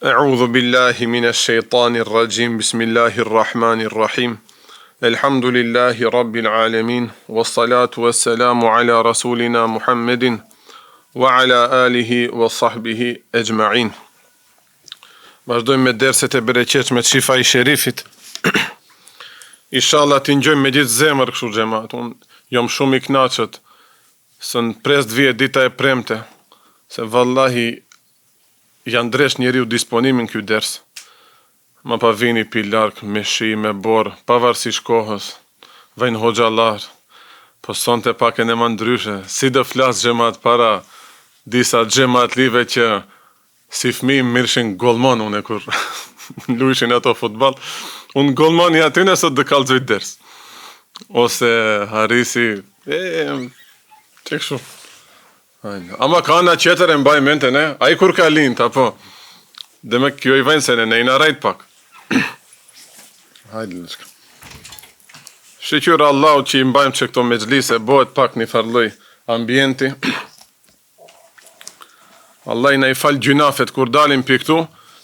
A'udhu billahi minash shaitanir rajim. Bismillahir rahmanir rahim. Elhamdulillahi rabbil alamin. Wassalatu wassalamu ala rasulina Muhammedin wa ala alihi wa sahbihi ejma'in. Vazhdojmë me derset e bereqeshme të shifa i sherifit. Inshallah t'i ngjojmë me gjithë zemër kështu xhamat. Unë jam shumë i kënaqur se në pres të vjet dita e premte, se vallahi janë dresh njeriu disponimin ky ders. Ma pa vini pi larg me shi, me borë, pavarësisht kohës, vajnë hoxhallar, po sonte pak e në më ndryshe, si do flas xhamat para disa xhamat live që si fëmijë mirshin gollmon unë kur luishin ato futboll. Unë gollmoni aty nëse do kallzoj ders. Ose harisi, çe kështu. Ama ka ana qeter e mbaj mente ne, a i kur ka lind, apo, dhe me kjo i vajnë se ne i narajt pak. Hajde lëshka. Shqyra Allahu që i mbajmë që këto mexhlise, bëhet pak një farloj ambienti. Allah i na i falë gjynafet, kur dalim për këtu,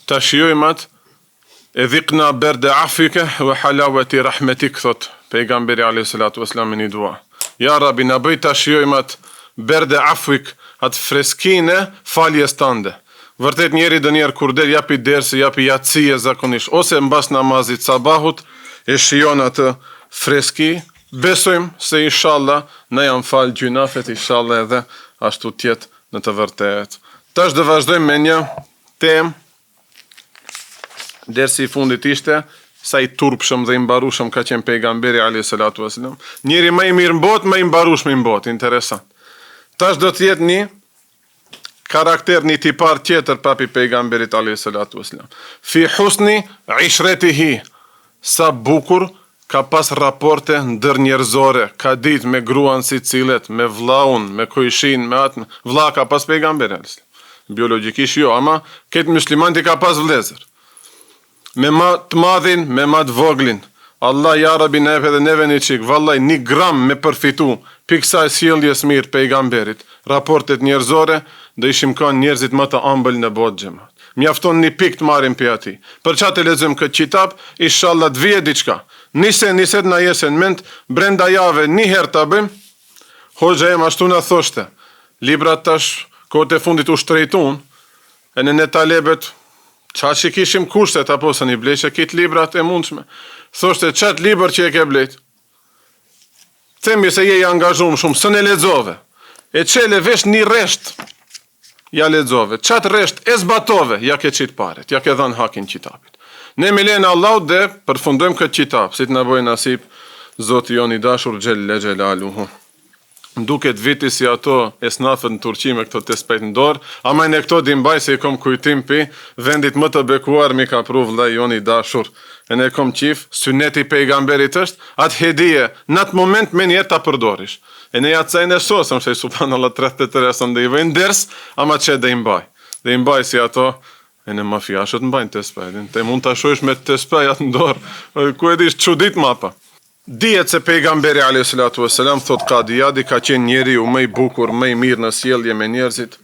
ta shijojmë atë, e dhikna berde afike, vë halaweti rahmetik, thot, pejgamberi a.s. një dua. Ja Rabi, na bëj ta shijojmë atë, berde afik, atë freskine faljes tande. Vërtet njeri dë njerë kur del japi dersi, japi jatësie zakonisht, ose mbas namazit sabahut, e shijon atë freski, besojmë se inshallah ne jam falë gjynafet, inshallah edhe ashtu tjetë në të vërtet. Tash dhe vazhdojmë me një temë, dersi i fundit ishte, sa i turpshëm dhe i mbarushëm ka qenë pejgamberi a.s. Njeri më i mirë në botë, më i mbarushëm në botë, interesant. Tash do të jetë një karakter, një tipar tjetër papi pejgamberit a.s. Fi husni ishretihi, sa bukur ka pas raporte ndër njerëzore, ka dit me gruan si cilet, me vllaun, me kujshin, me atë, vlla ka pas pejgamberi a.s. Biologikisht jo, ama këtë muslimanti ka pas vlezër. Me ma të madhin, me ma të voglin. Allah ja Rabi neve dhe neve një qik, vallaj një gram me përfitu, piksaj sjelljes mirë pejgamberit, raportet njerëzore, dhe ishim kanë njerëzit më të ambël në botë xhamat. Mjafton një pik të marim për ati. Për qatë e lezëm këtë qitab, inshallah të vije diçka. Niset na jesen ment, brenda jave një herë të bëjmë, hoxha em ashtu në thoshte, librat tash, kohët e fundit u shtrejtun, e në talebet, qa që kishim kushtet, apo së një blejshë kitë librat e mundshme, thoshte qatë liber që e ke blejt, themi se je i angazhum shumë, së ne ledzove, e qele vesh një resht, ja ledzove, qatë resht e zbatove, ja ke qitë paret, ja ke dhanë hakin qitabit. Ne me lene Allah dhe përfundojmë këtë qitab, si të në bojë nasip, Zoti jon i dashur Gjelle Gjelaluhu. Duket viti si ato esnafët në Turqi me këto të spejt në dorë, ama në këto dimbaj se i kom kujtim pi vendit më të bekuar mi ka pru vllai jon i dashur. E ne kom qif, syneti pejgamberit është, atë hedije, në atë moment me njerë ta përdorish. E ne jatë sajnë e sosëm, se i subhanallah 33 asën dhe i vejnë ders, ama që dhe i mbaj. Dhe i mbaj si ato, e në mafiashët mbajnë të spejtin. Te mund të ashojsh me të spejt në dorë, ku e dish çudit mapa. Dihet se pejgamberi a.s. thot Kadijadi ka qenë njeriu më i bukur, më i mirë në sjellje me njerëzit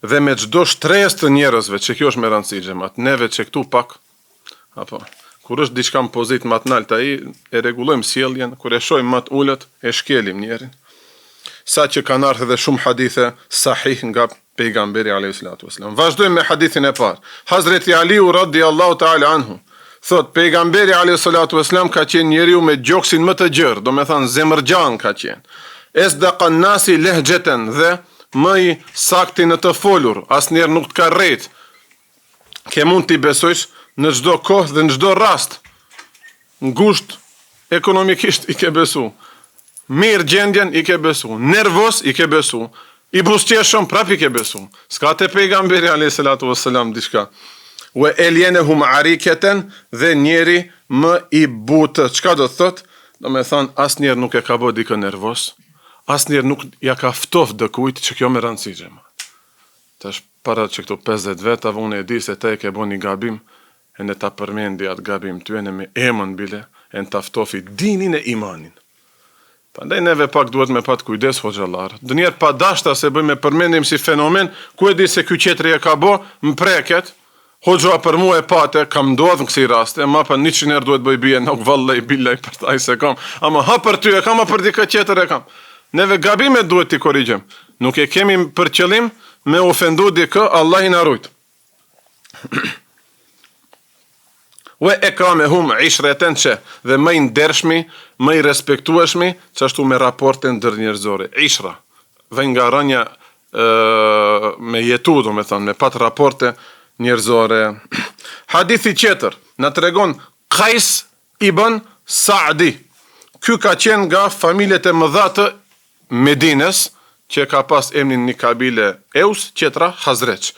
dhe me çdo shtresë të njerëzve, që kjo është me rëndësi xhamat. Neve që këtu pak, apo kur është diçka në pozitë më të lartë ai e rregullojmë sjelljen, kur e shohim më të ulët e shkelim njerin. Sa që kanë ardhur edhe shumë hadithe sahih nga pejgamberi a.s. Vazhdojmë me hadithin e parë. Hazreti Aliu radhiyallahu ta'ala anhu thot, pejgamberi a.s. ka qenë njeriu me gjoksin më të gjerë, do me thanë zemërgjan ka qenë. Esdaqan nasi lehgjeten dhe më i sakti në të folur, as njerë nuk të ka rejt. Ke mund t'i besojsh në gjdo kohë dhe në gjdo rast. Ngusht, ekonomikisht i ke besu. Mirë gjendjen i ke besu. Nervos i ke besu. I bustjeshëm prap i ke besu. Ska te pejgamberi a.s. dishka. Ve eljenehum ariketen dhe njeri më i butë. Çka do të thot? Do me thonë, as njerë nuk e ka bo dikë nervos, as njerë nuk ja ka ftof dëkujt që kjo me rëndësi xhamat. Tash para që këto 50 vetave, unë e di se te e ke bo një gabim, e në ta përmendi atë gabim ty, e në me emën bile, e në ta ftofi dinin e imanin. Prandaj neve pak duhet me pat kujdes hoxhallar. Dë njerë pa dashta se bëjmë përmendim si fenomen, ku e di se ky qetri e ka bo, më preket, Hoxha për mu e pate, kam ndodhë në kësi raste, ma për 100 herë duhet bëj bije, nuk vallaj, billaj për taj se kam, ama ha për ty e kam, a për dika qeter e kam. Neve gabimet duhet t'i korrigjem. Nuk e kemi për qëllim me ofendu dikë, Allah i na rujt. Ve e ka me hum ishreten që, dhe më i ndershmi, më i respektueshmi, që ashtu me raporten dër njerëzore. Ishra, dhe nga rënja me jetu, do me thonë, me pat raporte njerëzore. Hadithi tjetër na tregon Qais ibn Sa'di. Ky ka qenë nga familjet e mëdha të Medines, që ka pas emrin një kabile Eus, tjetra Hazreq.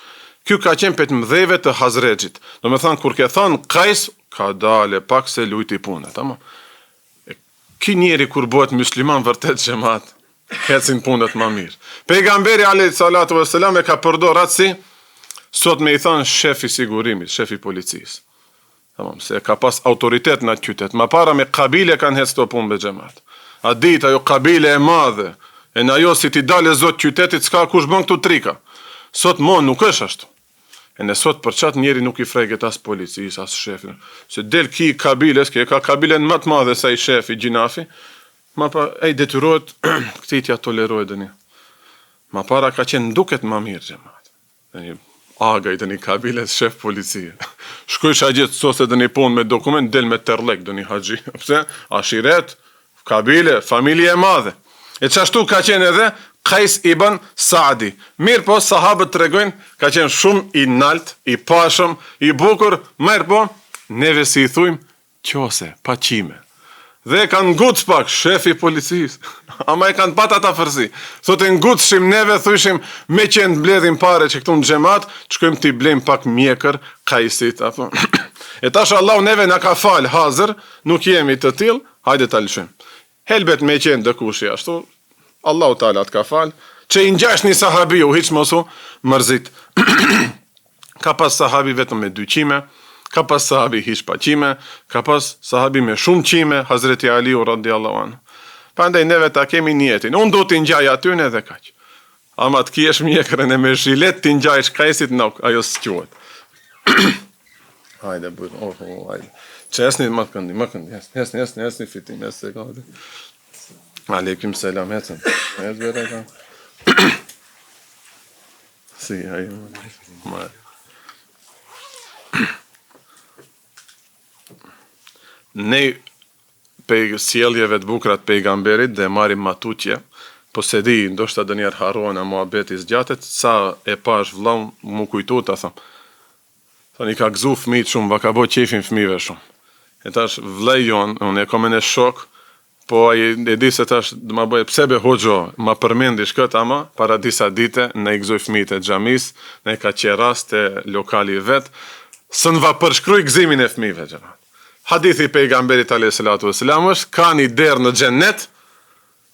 Ky ka qenë për të mëdheve të Hazreqit. Do me thonë, kur ke thonë Qais, ka dale pak se lujti punët. Ky njeri kur bëhet musliman vërtet xhamat, hecin punët më mirë. Pejgamberi alayhi salatu vesselam e ka përdor atësi sot me i thonë shefi sigurimit, shefi policisë. Se ka pas autoritet në atë qytet. Ma para me kabile kanë hecë të punë be xhamat. A dit, ajo kabile e madhe, e në ajo si ti dale zot qytetit, s'ka kush bën këtu trika. Sot mon nuk është ashtu. E në sot për qatë njeri nuk i freket as policisë, as shefin. Se del ki kabiles, ki e ka kabilen më të madhe sa i shefi, gjinafi, ma pa e i detyrohet, këti tja tolerojë dëni. Ma para ka qenë duket ma mirë xhamat. Aga i dëni kabilet shef policie. Shkoj shagjet sose dëni punë me dokument, del me terlek dëni haxhi. Pse? Ashiret, kabile, familje e madhe. E qashtu ka qenë edhe Qais ibn Sa'di. Mirë po, sahabët të regojnë, ka qenë shumë i nalt, i pashëm, i bukur, mirë po, neve si i thujmë, qose, pa qime. Dhe kanë ngucë pak, shefi policisë, ama e kanë pat ata fërsi. Thotë ngucëshim, neve thushim, me qenë bledhim pare që këtu në gjemat, që shkojmë t'i blejmë pak mjekër, Qaisit. E tash Allah neve na ka falë hazër, nuk jemi të tilë, hajde t'a lëshim. Helbet me qenë dëkushi ashtu, Allahu Teala të ka falë, që i ngjash një sahabi u hiç mosu mërzit. Ka pas sahabi vetëm me 2 qime, ka pas sahabi hiç pa qime, ka pas sahabi me shumë qime, Hazreti Aliu radiallahu anhu. Prandaj neve ta kemi niyetin. Unë do t'i ngjaj atyne dhe kaq. Ama të kiesh mjekrën e me zhilet t'i ngjajsh Qaisit, nuk, ajo s'quhet. Hajde bujë, hajde. Çesni më këndi, hesni fitim, hesni ka. Aleikum selam, hecën. Hez vera ka. Si, ajo. Ne sjelljeve të bukura të pejgamberit dhe marrim matutje, po se di, ndoshta dënjer harrohen a muhabeti zgjatet, sa e pash vllau mu kujtu ta tham. Thoni ka gëzu fëmijët shumë, va ka bo qefin fëmijëve shumë. E tash vllai jon, unë e kam në shok, po ai e di se tash do ma bëj pse be hoxho, ma përmendi shkët, ama para disa dite në i gëzoj fëmijët e xhamis, në ka qenë rast e lokali vet, s'n va përshkruaj gëzimin e fëmijëve xhamat. Hadithi pejgamberit alayhi salatu vesselam është ka një derë në xhennet,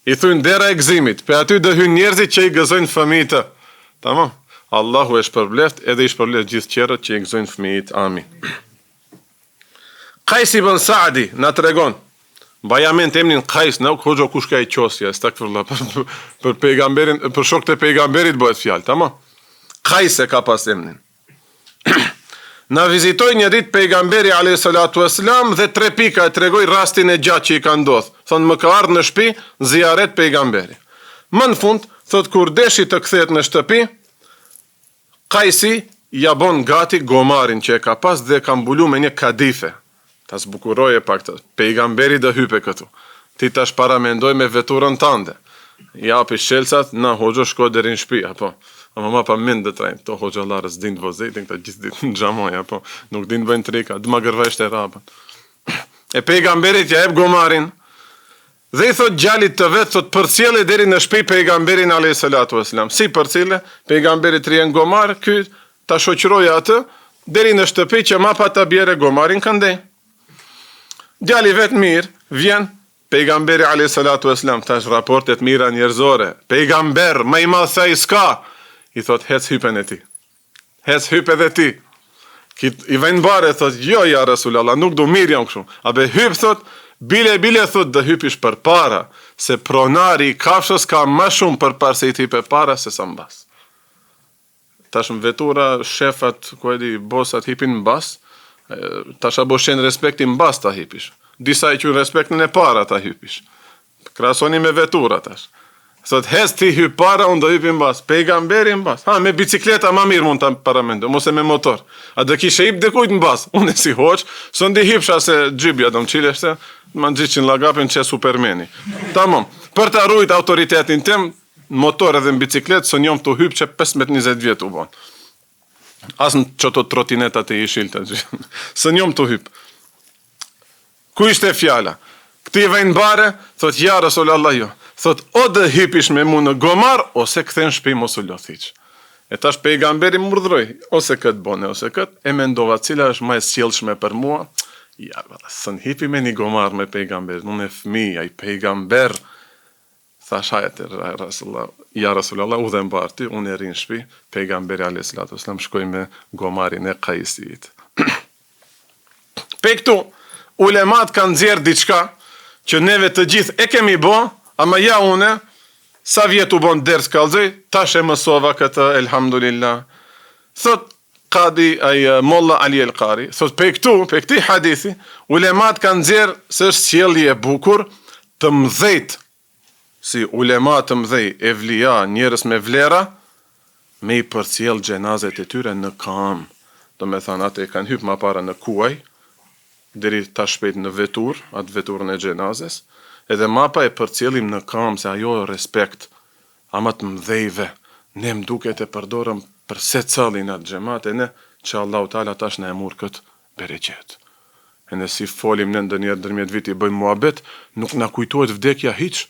i thujnë dera e gëzimit, pe aty do hyn njerëzit që i gëzojnë fëmijët. Tamam. Allahu e shpërbleft edhe i shpërbleft gjithë qerët që i gëzojnë fëmijët. Amin. Qais ibn Sa'di na tregon, bajament emrin Qais, nuk hoxha kush ka i qosja, stakfirullah, për pejgamberin, për shokët e pejgamberit bëhet fjalë, tamam. Qais e ka pas emrin. Na vizitoj një ditë pejgamberi alayhi salatu vesselam dhe 3 pika e tregoj rastin e gjatë që i ka ndodhur. Thonë më ka ardhur në shtëpi ziaret pejgamberi. Më në fund, thot kur deshi të kthehet në shtëpi, Qaisi ja bon gati gomarin që e ka pas dhe ka mbulu me një kadife. Ta zbukuroje pak të, pejgamberi dhe hype këtu. Ti tash para mendoj me veturën tande. Japi shelcat, na hoxho shko deri në shtëpi, apo. Ama ma pa mend dhe trajnë, to hoxhallarës din të vozetin, këta gjithë ditë në xhamoj, apo nuk din të bëjnë trika, dhe ma gërvajsht e rapën. E pejgamberit ja ep gomarin, dhe i thot gjallit të vetë, thot përcjelle deri në shtëpi pejgamberin alayhi salatu vesselam. Si përcjelle, pejgamberit rjen gomar, ky ta shoqëroi atë deri në shtëpi që ma pa ta bjere gomarin këndej. Djali vetë mirë, vjen pejgamberi alayhi salatu vesselam, tash raportet mira njerëzore. Pejgamber, më i madh se ai s'ka. I thot, hec hypen e ti. Hec hype dhe ti. I vajnë bare, thot, jo, ja, Rasulallah, nuk do mirë jam këshu. A be hyp, thot, bile, thot, dhe hypish për para, se pronari i kafshës ka ma shumë për parë se i tipe para, se sa mbas. tash në vetura, shefat, ku e di, bosat hipin në bas, tash a bo shenë respekti në bas ta hipish. Disa i qënë respektin e para ta hypish. Krasoni me vetura tash. Thot, hes ti hyp para, unë do hypin bas. Pejgamberi në bas. Ha, me bicikleta ma mirë mund të paramendo, mos e me motor. A dhe kishe hip dhe kujt në bas. Unë e si hoq, së ndi hipsha se gjybja do më qileshte, ma në gjithë që në lagapin që supermeni. Tamam, për të arrujt autoritetin tem, në motor edhe në biciklet, së njom të hyp që 15-20 vjetë u bon. Asë në që të trotinetat e ishil të gjithë. Së njom të hyp. Ku ishte fjala? Këti i vejnë bare, thot, ja, Rasul Allah jo. Thot, o dhe hypish me mu në gomar, ose këthen shpi mos u lothiq. E tash pejgamberi më urdhroj, ose këtë bone, ose këtë, e mendova cila është ma e sjellshme për mua. Ja, sën hipi me një gomar me pejgamberi, unë e fmi, aj pejgamber. Thash, hajte, ja Rasulallah, u dhe mbarti, unë e rinë shpi, pejgamberi a.s. shkoj me gomarin e Kaisit. Pe këtu, ulemat kanë nxjerrë diçka, që neve të gjithë e kemi bo, ama ja une, sa vjetë u bon dërës kalzoj, tash e mësova këtë, elhamdulillah. Thot, Kadi, Molla Ali El Qari, thot, pe këti hadithi, ulemat kanë nxjerrë së është sjellje e bukur të mdhejt, si ulemat të mdhej, evlia, njerës me vlera, me i përcjell gjenazet e tyre në kam. Do me thanë, atë e kanë hypë ma para në kuaj, deri ta shpejt në vetur, atë veturën e gjenazes, edhe mapa e përcjellim në kam, se ajo e respekt, ama të mdhejve, ne mduket e përdorëm për se cëllin atë gjemat, e ne që Allahu Teala tash në e murë këtë bereqet. E ne si folim në ndonjëherë dërmjet viti bëjmë muhabet, nuk na kujtohet vdekja hiç,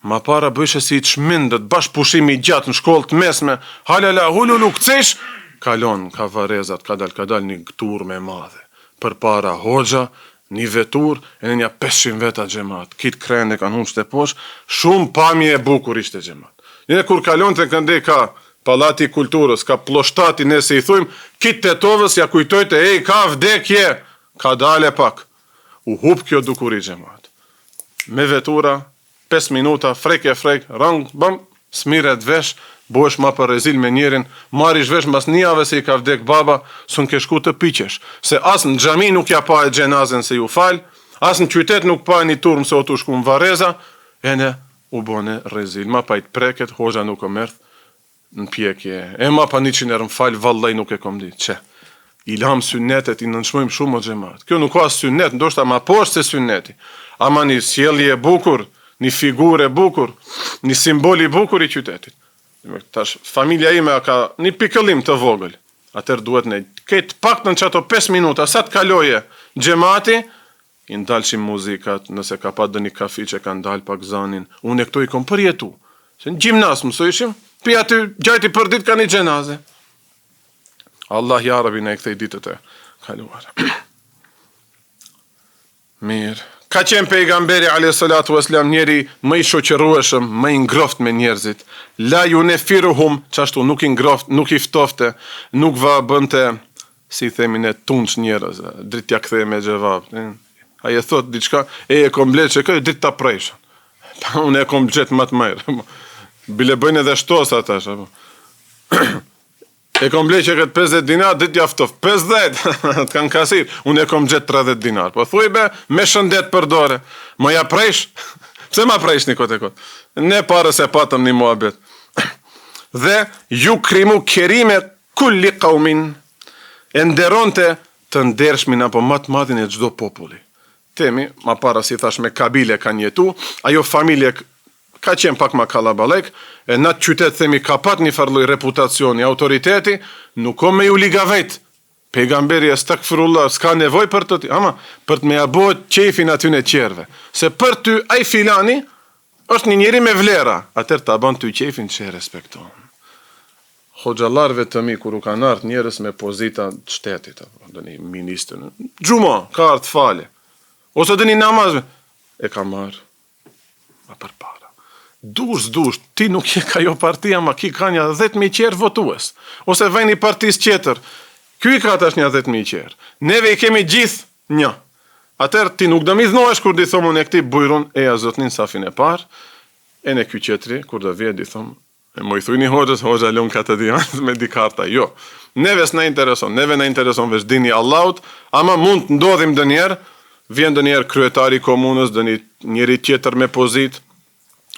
ma para bëjshë si i çmendët, bash pushimi gjatë në shkollë të mesme, halala, hululu, këcesh, kalon, ka varezat, kadal një tur me madhe. Për para hoxha, një vetur, e në një 500 veta gjemat. Kitë krene kanë hunë shte posh, shumë pamje e bukur ishte gjemat. Një kur kalon të këndej ka Palati Kulturës, ka ploshtati nëse i thujmë, kitë të tovës ja kujtojtë, ka vdekje, ka dale pak. U hup kjo dukuri gjemat. Me vetura, 5 minuta, frek, rang, bëm, smiret vesh, bosh ma për rezil me njerin, marish vesh mas njave se i ka vdek baba, sun ke shku të piqesh, se as në xhami nuk ja pa e gjenazen se ju fal, as në qytet nuk pa një turm se o të shku në vareza, e ne u bone rezil, ma pa i të preket, hoxha nuk o mërth në pjekje, e ma pa 100 herë më fal, vallaj nuk e kom dit, që, i lam synnetet, i nënshmojmë shumë o gjemat, kjo nuk ka synnet, ndoshta ma poshtë se synneti, ama një sjellje bukur, një figure bukur, një simboli bukur i qytetit. Tash, familja ime ka një pikëllim të vogël. Atër duhet ne këtë pak në që ato 5 minuta, sa të kaloje gjemati, i ndalëshim muzikat, nëse ka pa dë një kafi që ka ndalë pak zanin, unë e këto i kom përjetu. Se në gjimnas mëso ishim, pi aty gjajti për dit ka një gjenaze. Allah jarabi në e këthej ditët e kaluar. Mirë. Ka qenë pejgamberi a.s. njeri më i shoqërueshëm, më i ngroft me njerëzit. La ju ne firuhum, qashtu nuk i ngroft, nuk i ftofte, nuk va bënte, si themin e tunç njerëz, dritja këthej me gjevab. A je thot diçka, e kom blet që këj, dit ta prejshën. Unë e kom blet më të mërë. Bile bëjnë edhe shtos atash. E kom blej që këtë 50 dinar, dit jaftof, 50, të kanë kasir, unë e kom gjetë 30 dinar, po thuj be, me shëndet përdore, ma ja prejsh, pse ma prejsh një kote kote, ne pare se patëm një muhabet, dhe ju krimu kerime kulli kaumin, e nderonte të ndershmin apo matë madhin e gjdo populli. Temi, ma para si thash me kabile kanë jetu, ajo familje ka qenë pak ma kalabalek, e në të qytet themi ka pat një farloj reputacioni, autoriteti, nuk o me ju liga vet. Pejgamberi e stakfirullah, s'ka nevoj për të ti, ama për të me abot qefin aty në qerve. Se për ty, aj filani, është një njeri me vlera, atër të abon ty qefin që e respekton. Hoxhallarve të mi, kur u kanë ardhur njerëz me pozita të shtetit, do një ministër, gjuma, ka ardhur fale, ose do një namaz, e ka marrë, ma për para. Dush, ti nuk je ka jo partia, ma ki ka një 10.000 qerë votues. Ose vej një partis qeter, kjo i ka tash një 10.000 qerë. Neve i kemi gjithë një. Atër ti nuk do mi dhnohesh kur di thomë unë e këti bujrun e a zotnin safin e par, e në kjo qetri, kur do vje di thomë, E mo i thuj një hoxhës, hoxha lën ka të dianë me di karta. Jo. Neve s'na intereson, neve na intereson veç dini Allahut, ama mund të ndodhim ndonjëherë, vjen ndonjëherë kryetari i komunës, njëri tjetër me pozitë,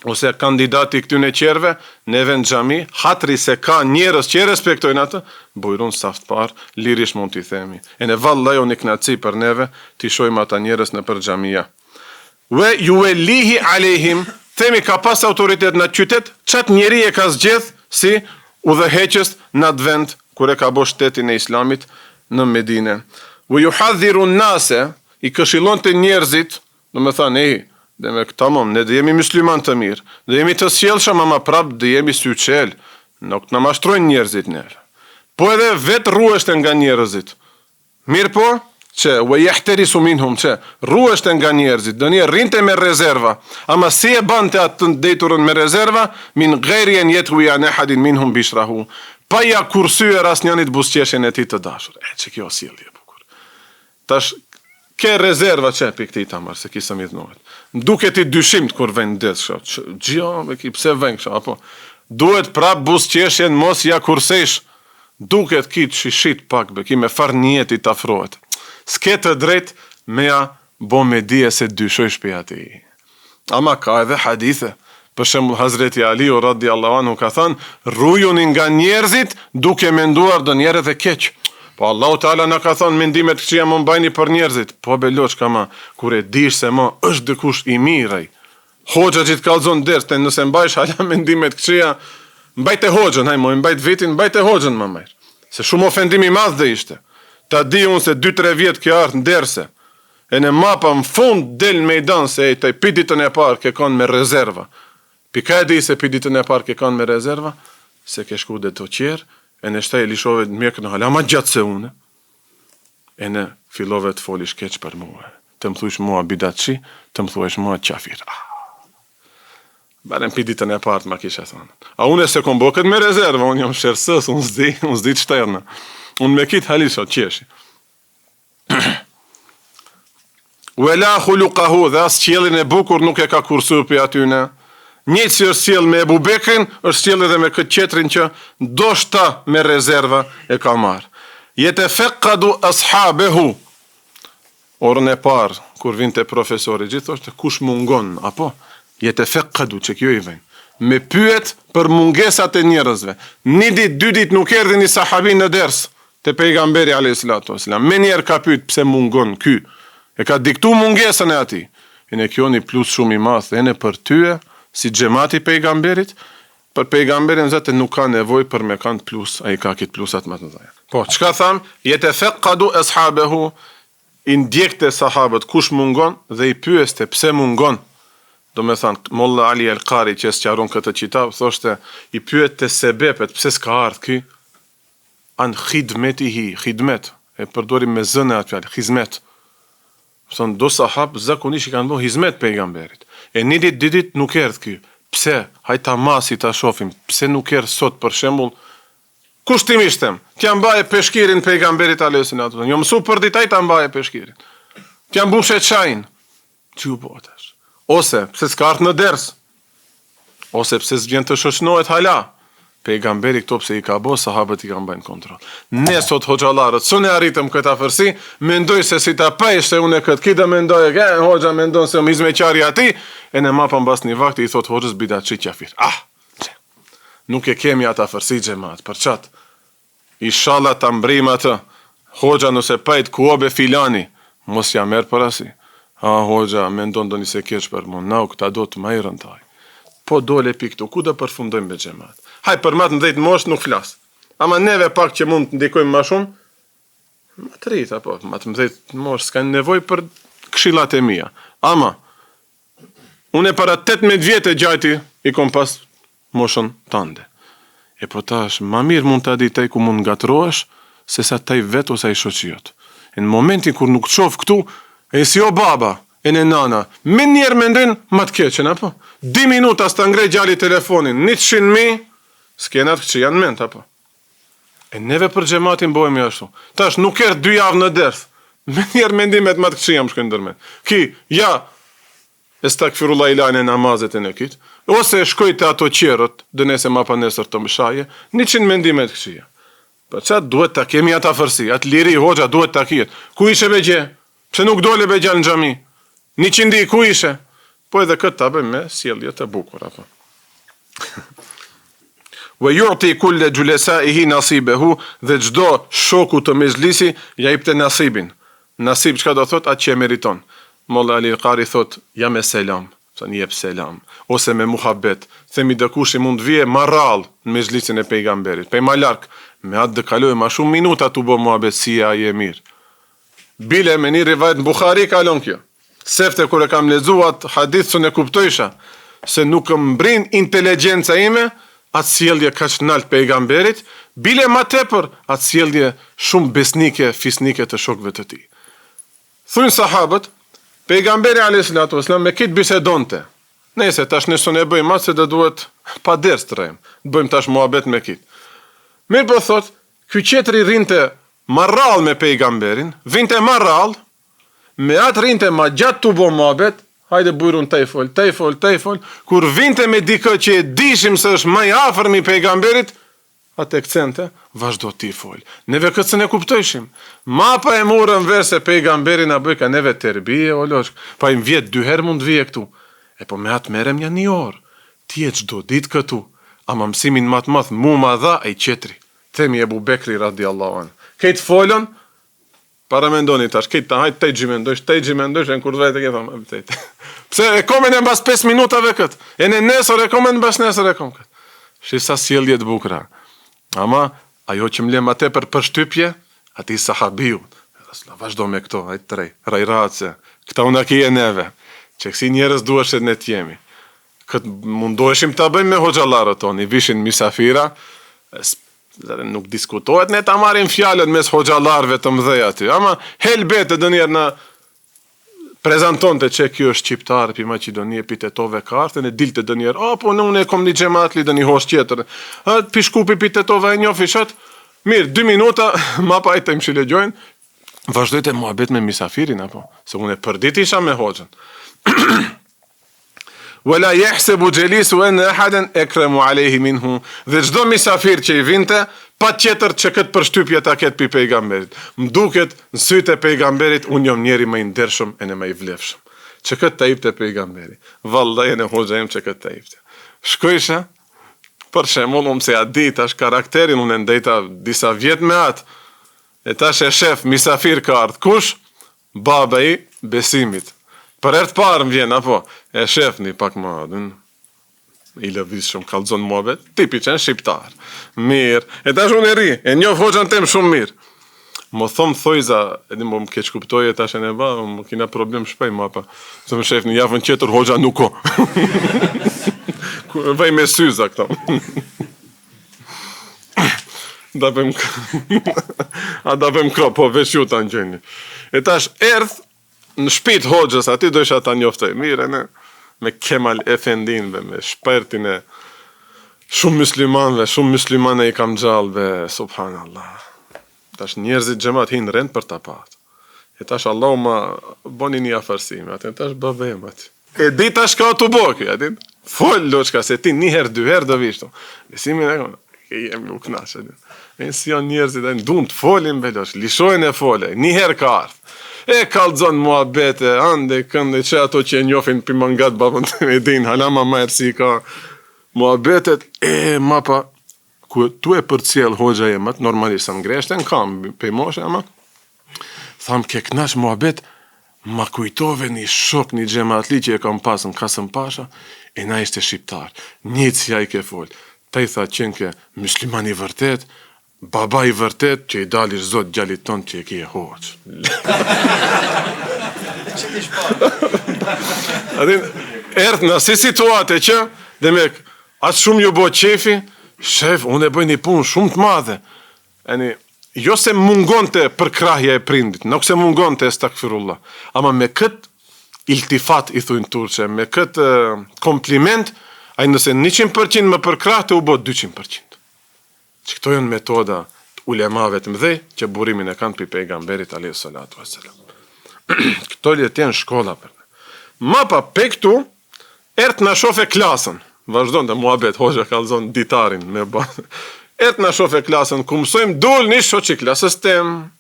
ose kandidati këtyne qerve, neve në xhami, hatri se ka njerëz që respektojnë atë, bujrun saft par, lirish mund t'i themi. E ne vallaj unë knaci për neve, t'i shojmë ata njerëz në për xhamia. Ve ju e lihi alehim, themi ka pas autoritet në qytet, qatë njeri e ka zgjedh si udhëheqës në atë vend, kur e ka bo shtetin e islamit në Medine. Ve ju hadhiru nase, i këshillon të njerëzit, në me thanë, dhe me këta mom, ne dhe jemi musliman të mirë, dhe jemi të sjellshëm, ama prap dhe jemi syqel, nuk në mashtrojnë njerëzit njerë. Po edhe vetë rueshte nga njerëzit. Mirë po, që, ve jehterisu minhum, që, rueshte nga njerëzit, dhe njerë rinte me rezerva, ama si e bante atë të deturën me rezerva, min gherjen jetu i anehadin minhum bishrahu, pa ja kursyer as njanit busqeshen e ti të dashur. Që kjo sjellje bukur. Tash, ke rezerva që për këti ta marë, se kisa mi dhënohet. Duke ti dyshimt kur vend desë, gjio, pse vend kësha, apo. Duhet prap busqeshen mos ja kursesh, duket ki të shishit pak, ki me far njeti të afrohet. S'ke të drejt me ja bo me dije se dyshoj shpia ti. Ama ka edhe hadithe. Për shembull Hazreti Aliu radiallahu anhu ka thënë, rujuni nga njerëzit duke menduar do njerëz dhe keq. Po Allahu Teala na ka thënë mendimet këqija më mbajni për njerëzit. Po beloç kama, kur e dish se më është dikush i mirë. Hoxha që të kallzon ders, nëse mbajsh hala mendimet këqija, mbajte hoxhën, mbajt vitin, mbajte hoxhën më mirë. Se shumë ofendim i madh dhe ishte. Ta di unë se 2-3 vjet kjo ardh nderse. E në mapa në fund del në mejdan se e taj piditën e parë ke kanë me rezerva. Pika e di se piditën e parë ke kanë me rezerva, se ke shku dhe të qjerë, e në shtaj e lishove të mjekë në hala, ma gjatë se une, e në filove të folish keq për mua. Të më thuish mua bidatçi, të më thuish mua qafir. Barem piditën e partë ma kishe thonë. A une se kom bo këtë me rezerva, unë jam shërsës, unë zdi të shterna. Unë me kitë halisha qeshi. Vela khuluqahu, dhe as qiellin e bukur nuk e ka kursur për atyne. Njëtë si është sjell me Ebu Bekrin, është sjell edhe me këtë qetrin që ndoshta me rezerva e ka marë. Jete feqadu ashabehu. Orën e parë, kur vinte profesori, gjithë është kush mungon, apo? Jete feqadu, që kjo i ven. Me pyet për mungesat e njerëzve. Një dit, 2 dit nuk erdhi një sahabi në ders, te pejgamberi a.s. Me njerë ka pyet pse mungon ky. E ka diktu mungesën e ati. E në kjo një plus shumë i madh, e në për tyje, si xhamati pejgamberit, për pejgamberin zate nuk ka nevoj për me kanë plus, a i ka kitë plusat më të dhaja. Po, qka tham? Jete feqadu ashabehu, i ndjekte sahabët kush mungon, dhe i pyeste pse mungon. Do me thanë, Molla Ali El-Qari që sqaron këtë qitab, thoshte, i pyete sebepet, pse s'ka ardhë ky, anë khidmet, e përdorim me zënë atë fjallë, hizmet. Thonë, do sahabë zakonisht i kanë bo hizmet pejgamberit. E një dit, 2 dit nuk erdhë ky. Pse? Hajta masi ta shofim. Pse nuk erdhë sot për shembull? Kushtimishtem, t'ja mbaje peshkirin pejgamberit a.s. Jo mësu për ditaj t'ja mbaje peshkirin. T'ja mbushe qajin. Që u botesh? Ose, pse s'ka ardhë në ders? Ose, pse s'vjen të shoqënohet hala? Pejgamberi këto pse i ka bo, sahabët i ka mbajnë kontrol. Ne sot hoxalarët, së ne arritëm këtë afërsi, mendoj se si ta pejsh se une këtë kida mendoj, hoxha mendon se më hizmeqari ati, e në mapa mbas një vakti i thot hoxhës bidatçi qafir. Nuk e kemi atë afërsi xhamat, për qatë. Inshallah ta mbrim atë, hoxha nëse pajt kuobe filani, mos ja merë për asi. Hoxha mendon do një se keq për mu, na u këta do të majrën taj. Po dole piktu, ku do përfundojmë me xhamat? Haj, për matë në 10 mosh nuk flasë. Ama neve pak që mund të ndikojmë ma shumë, ma të rritë, apo, matë në 10 mosh s'ka nevoj për këshillat e mija. Ama, une para 18 vjetë e gjajti i kom pas moshën tande. E po tash, ma mirë mund të aditaj ku mund ngatrohesh, se sa taj vetë ose i shoqiot. E në momentin kur nuk qof këtu, e si o baba, e në nana, me njerë mendin, ma të keqen, apo? 2 minuta s'ta ngrej gjali telefonin, 100.000, s'kenat që janë ment, apo? E neve për xhamatin bojmë ashtu. Tash nuk erë 2 javë në derth. Me njerë mendimet më të këqija më shkojnë ndërmen. Ki, ja, estakfirullah ilane namazet e në kitë, ose shkoj të ato qerët, dënese ma pa nesër të mëshaje, 100 mendimet këqia. Për qatë duhet të kemi ata fërsi, atë liri hoxha duhet të kijet. Ku ishe be gje? Pse nuk dole be gjallë në gjami? 100 ku ishe? Po edhe këtë të bëjmë me sjellje të bukur, apo. Wa yu'ti kulle gjulesaihi nasibehu, dhe gjdo shoku të mezlisi ja jepte nasibin. Nasib çka do thot, atë që e meriton. Molla Ali Qari thot, ja me selam, sa një jep selam, ose me muhabet, themi dëkush i mund vje marrall në mezlisin e pejgamberit, pe ma lark, me atë dë kaloj ma shumë minuta të bo muhabet si a i e mirë. Bile me një rivajt në Bukhari kalon kjo. Sefte kur e kam lezuat hadith së ne kuptojsha, se nuk mbrin inteligenca ime, atë sjellje ka që nalt pejgamberit, bile ma tepër atë sjellje shumë besnike, fisnike të shokve të ti. Thunë sahabët, pejgamberi a.s. me kitë bisedonte. Nese, tash nësën e bëjmë atë se dhe duhet pa ders të rejmë. Bëjmë tash muhabet me kitë. Mirë po thot, ky qetri rinte marrall me pejgamberin, vinte marrall, me atë rinte ma gjatë të bo muhabet, hajde bujrun të i fol, kur vinte me dikë që e dishim se është maj afërmi pejgamberit, atë e këcente, vazhdo ti fol. Neve këtë se ne kuptojshim. Ma pa e murën verë se pejgamberin a bëjka neve terbije, o loshk, pa im vjetë 2 herë mund vje këtu. E po me atë merem ja 1 orë. Ti e qdo dit këtu, ama mësimin matë math mu ma dha e i qetri. Themi Ebu Bekri radiallahu anë. Këtë folën, para me ndoni tash, këtë ta hajtë të i gjimendojsh, e në kur dhejtë e këtë thamë, vëtejtë. Pse e komen e mbas 5 minutave këtë, e në nesër e komen mbas nesër e kom këtë. Shisa sjellje të bukra. Ama, ajo që mle ma te për shtypje, ati sahabiu, vazhdo me këto, hajtë të rej, rajratëse, këta unë aki e neve, që kësi njerës dueshet në t'jemi. Këtë mundoheshim të bëjmë me hoxalarët toni, vishin misafira, nuk diskutohet, ne ta marim fjalët mes hoxalarëve të mdhej aty, ama helbete dë njerë në prezantonte që kjo është shqiptar, pi Maqedonie, pi tetove kartën, e dilte dë njerë, po në unë e kom një gjematli dë një hosh tjetër, pi shkupi pi tetove e një fishat, mirë, 2 minuta, ma pa e të më shilegjojnë, vazhdojte muhabet me misafirin, apo, se unë e përdit isha me hoxën. Wala yahsabu jalisu an ahadan akramu alayhi minhu. Dhe çdo misafir që i vinte, patjetër që këtë përshtypje ta ketë pi pejgamberit. M'duket në sytë e pejgamberit unë jam njeri më i ndershëm e më i vlefshëm. Që këtë ta jepte pejgamberi. Vallahi ne hoxha jam që këtë ta jepte. Shkojsha, për shembull, unë se a di tash karakterin, unë ndejta disa vjet me atë. E tash e shef misafir ka ardhur. Kush? Baba i besimit. Për herë të parë më vjen, apo, e shefni pak më adën, i lëviz shumë, kallëzon muhabet, tipi që në shqiptar. Mirë, e tash unë e ri, e njoh hoxhan tem shumë mirë. Më thomë thojza, edhe më keq kuptoj e tash e ne ba, më kina problem shpej më apa. Se më shefni, javën qetur hoxha nuk o. Vaj me syza këta. Da bëjmë kro, po veç ju ta në gjeni. E tash erdh, në shpit hoxhës, ati do isha ta njoftoj, mire, me Kemal Efendinve, me shpertin e shumë muslimanve i kam gjallëve, subhanallah. Tash njerëzit gjemat hinë rend për ta patë. E tash Allah ma boni një afërsime, ati tash bëbem ati. E di tash ka të boki, ati, fol loqka, se ti 1 herë, 2 herë do vishtu. Besimin e kona, jemi u knashe, e si janë njerëzit, e në dun të folin, belosh, lishojnë e fole, 1 herë ka ardhë. E kalzon muhabete, ande, kënde, që ato që e njofin për mangat babën të me din, halama ma ersi ka muhabetet, ma pa, ku tu e për cjell hoxha e mat, normalisht sa më greshten, kam për moshe, ama, tham ke knash muhabet, ma kujtove një shok, një gjematli që e kam pasën kasën pasha, e na ishte shqiptar, njëtësja i ke fol, ta i tha qenë ke muslimani vërtet, baba i vërtet që i dalish zot gjallit ton që i kje hoq. Erdh në si situate që, dhe me atë shumë ju bo qefi, shef, unë e bëj një punë shumë të madhe. Jo se mungon të përkrahja e prindit, nuk se mungon të estakfirullah, ama me këtë iltifat i thujnë turqe, me këtë kompliment, a nëse 100% më përkrah të u bo 200%. Që këto janë metoda të ulemave të mdhej që burimin e kanë për pejgamberit a.s. Këto jetë janë shkolla për ne. Mapa pe këtu, ert na shofe klasën. Vazhdon të muhabet, hoxha kallzon ditarin me ba. Ert na shofe klasën, ku mësojmë dul një shoqi klasës tem.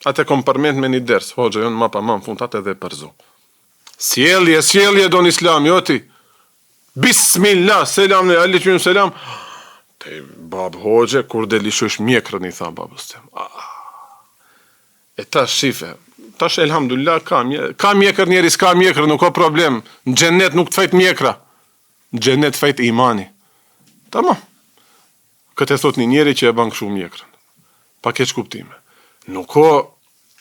Atë kom përmend me një ders, hoxha jon mapa më në fund atë edhe përzu. Sjellje don Islam, jo ti. Bismillah, selam ne aleikum selam. Te bab hoxhe kur deli shush mjekrën i tha babës tem. E tash shife. Tash elhamdulillah ka mjekër njeri, s'ka mjekër, nuk ka problem. Në xhennet nuk të fejt mjekra. Në xhennet fejt imani. Tamam. Këtë e thot një njeri që e ban kështu mjekrën. Pa keq kuptime. Nuk ka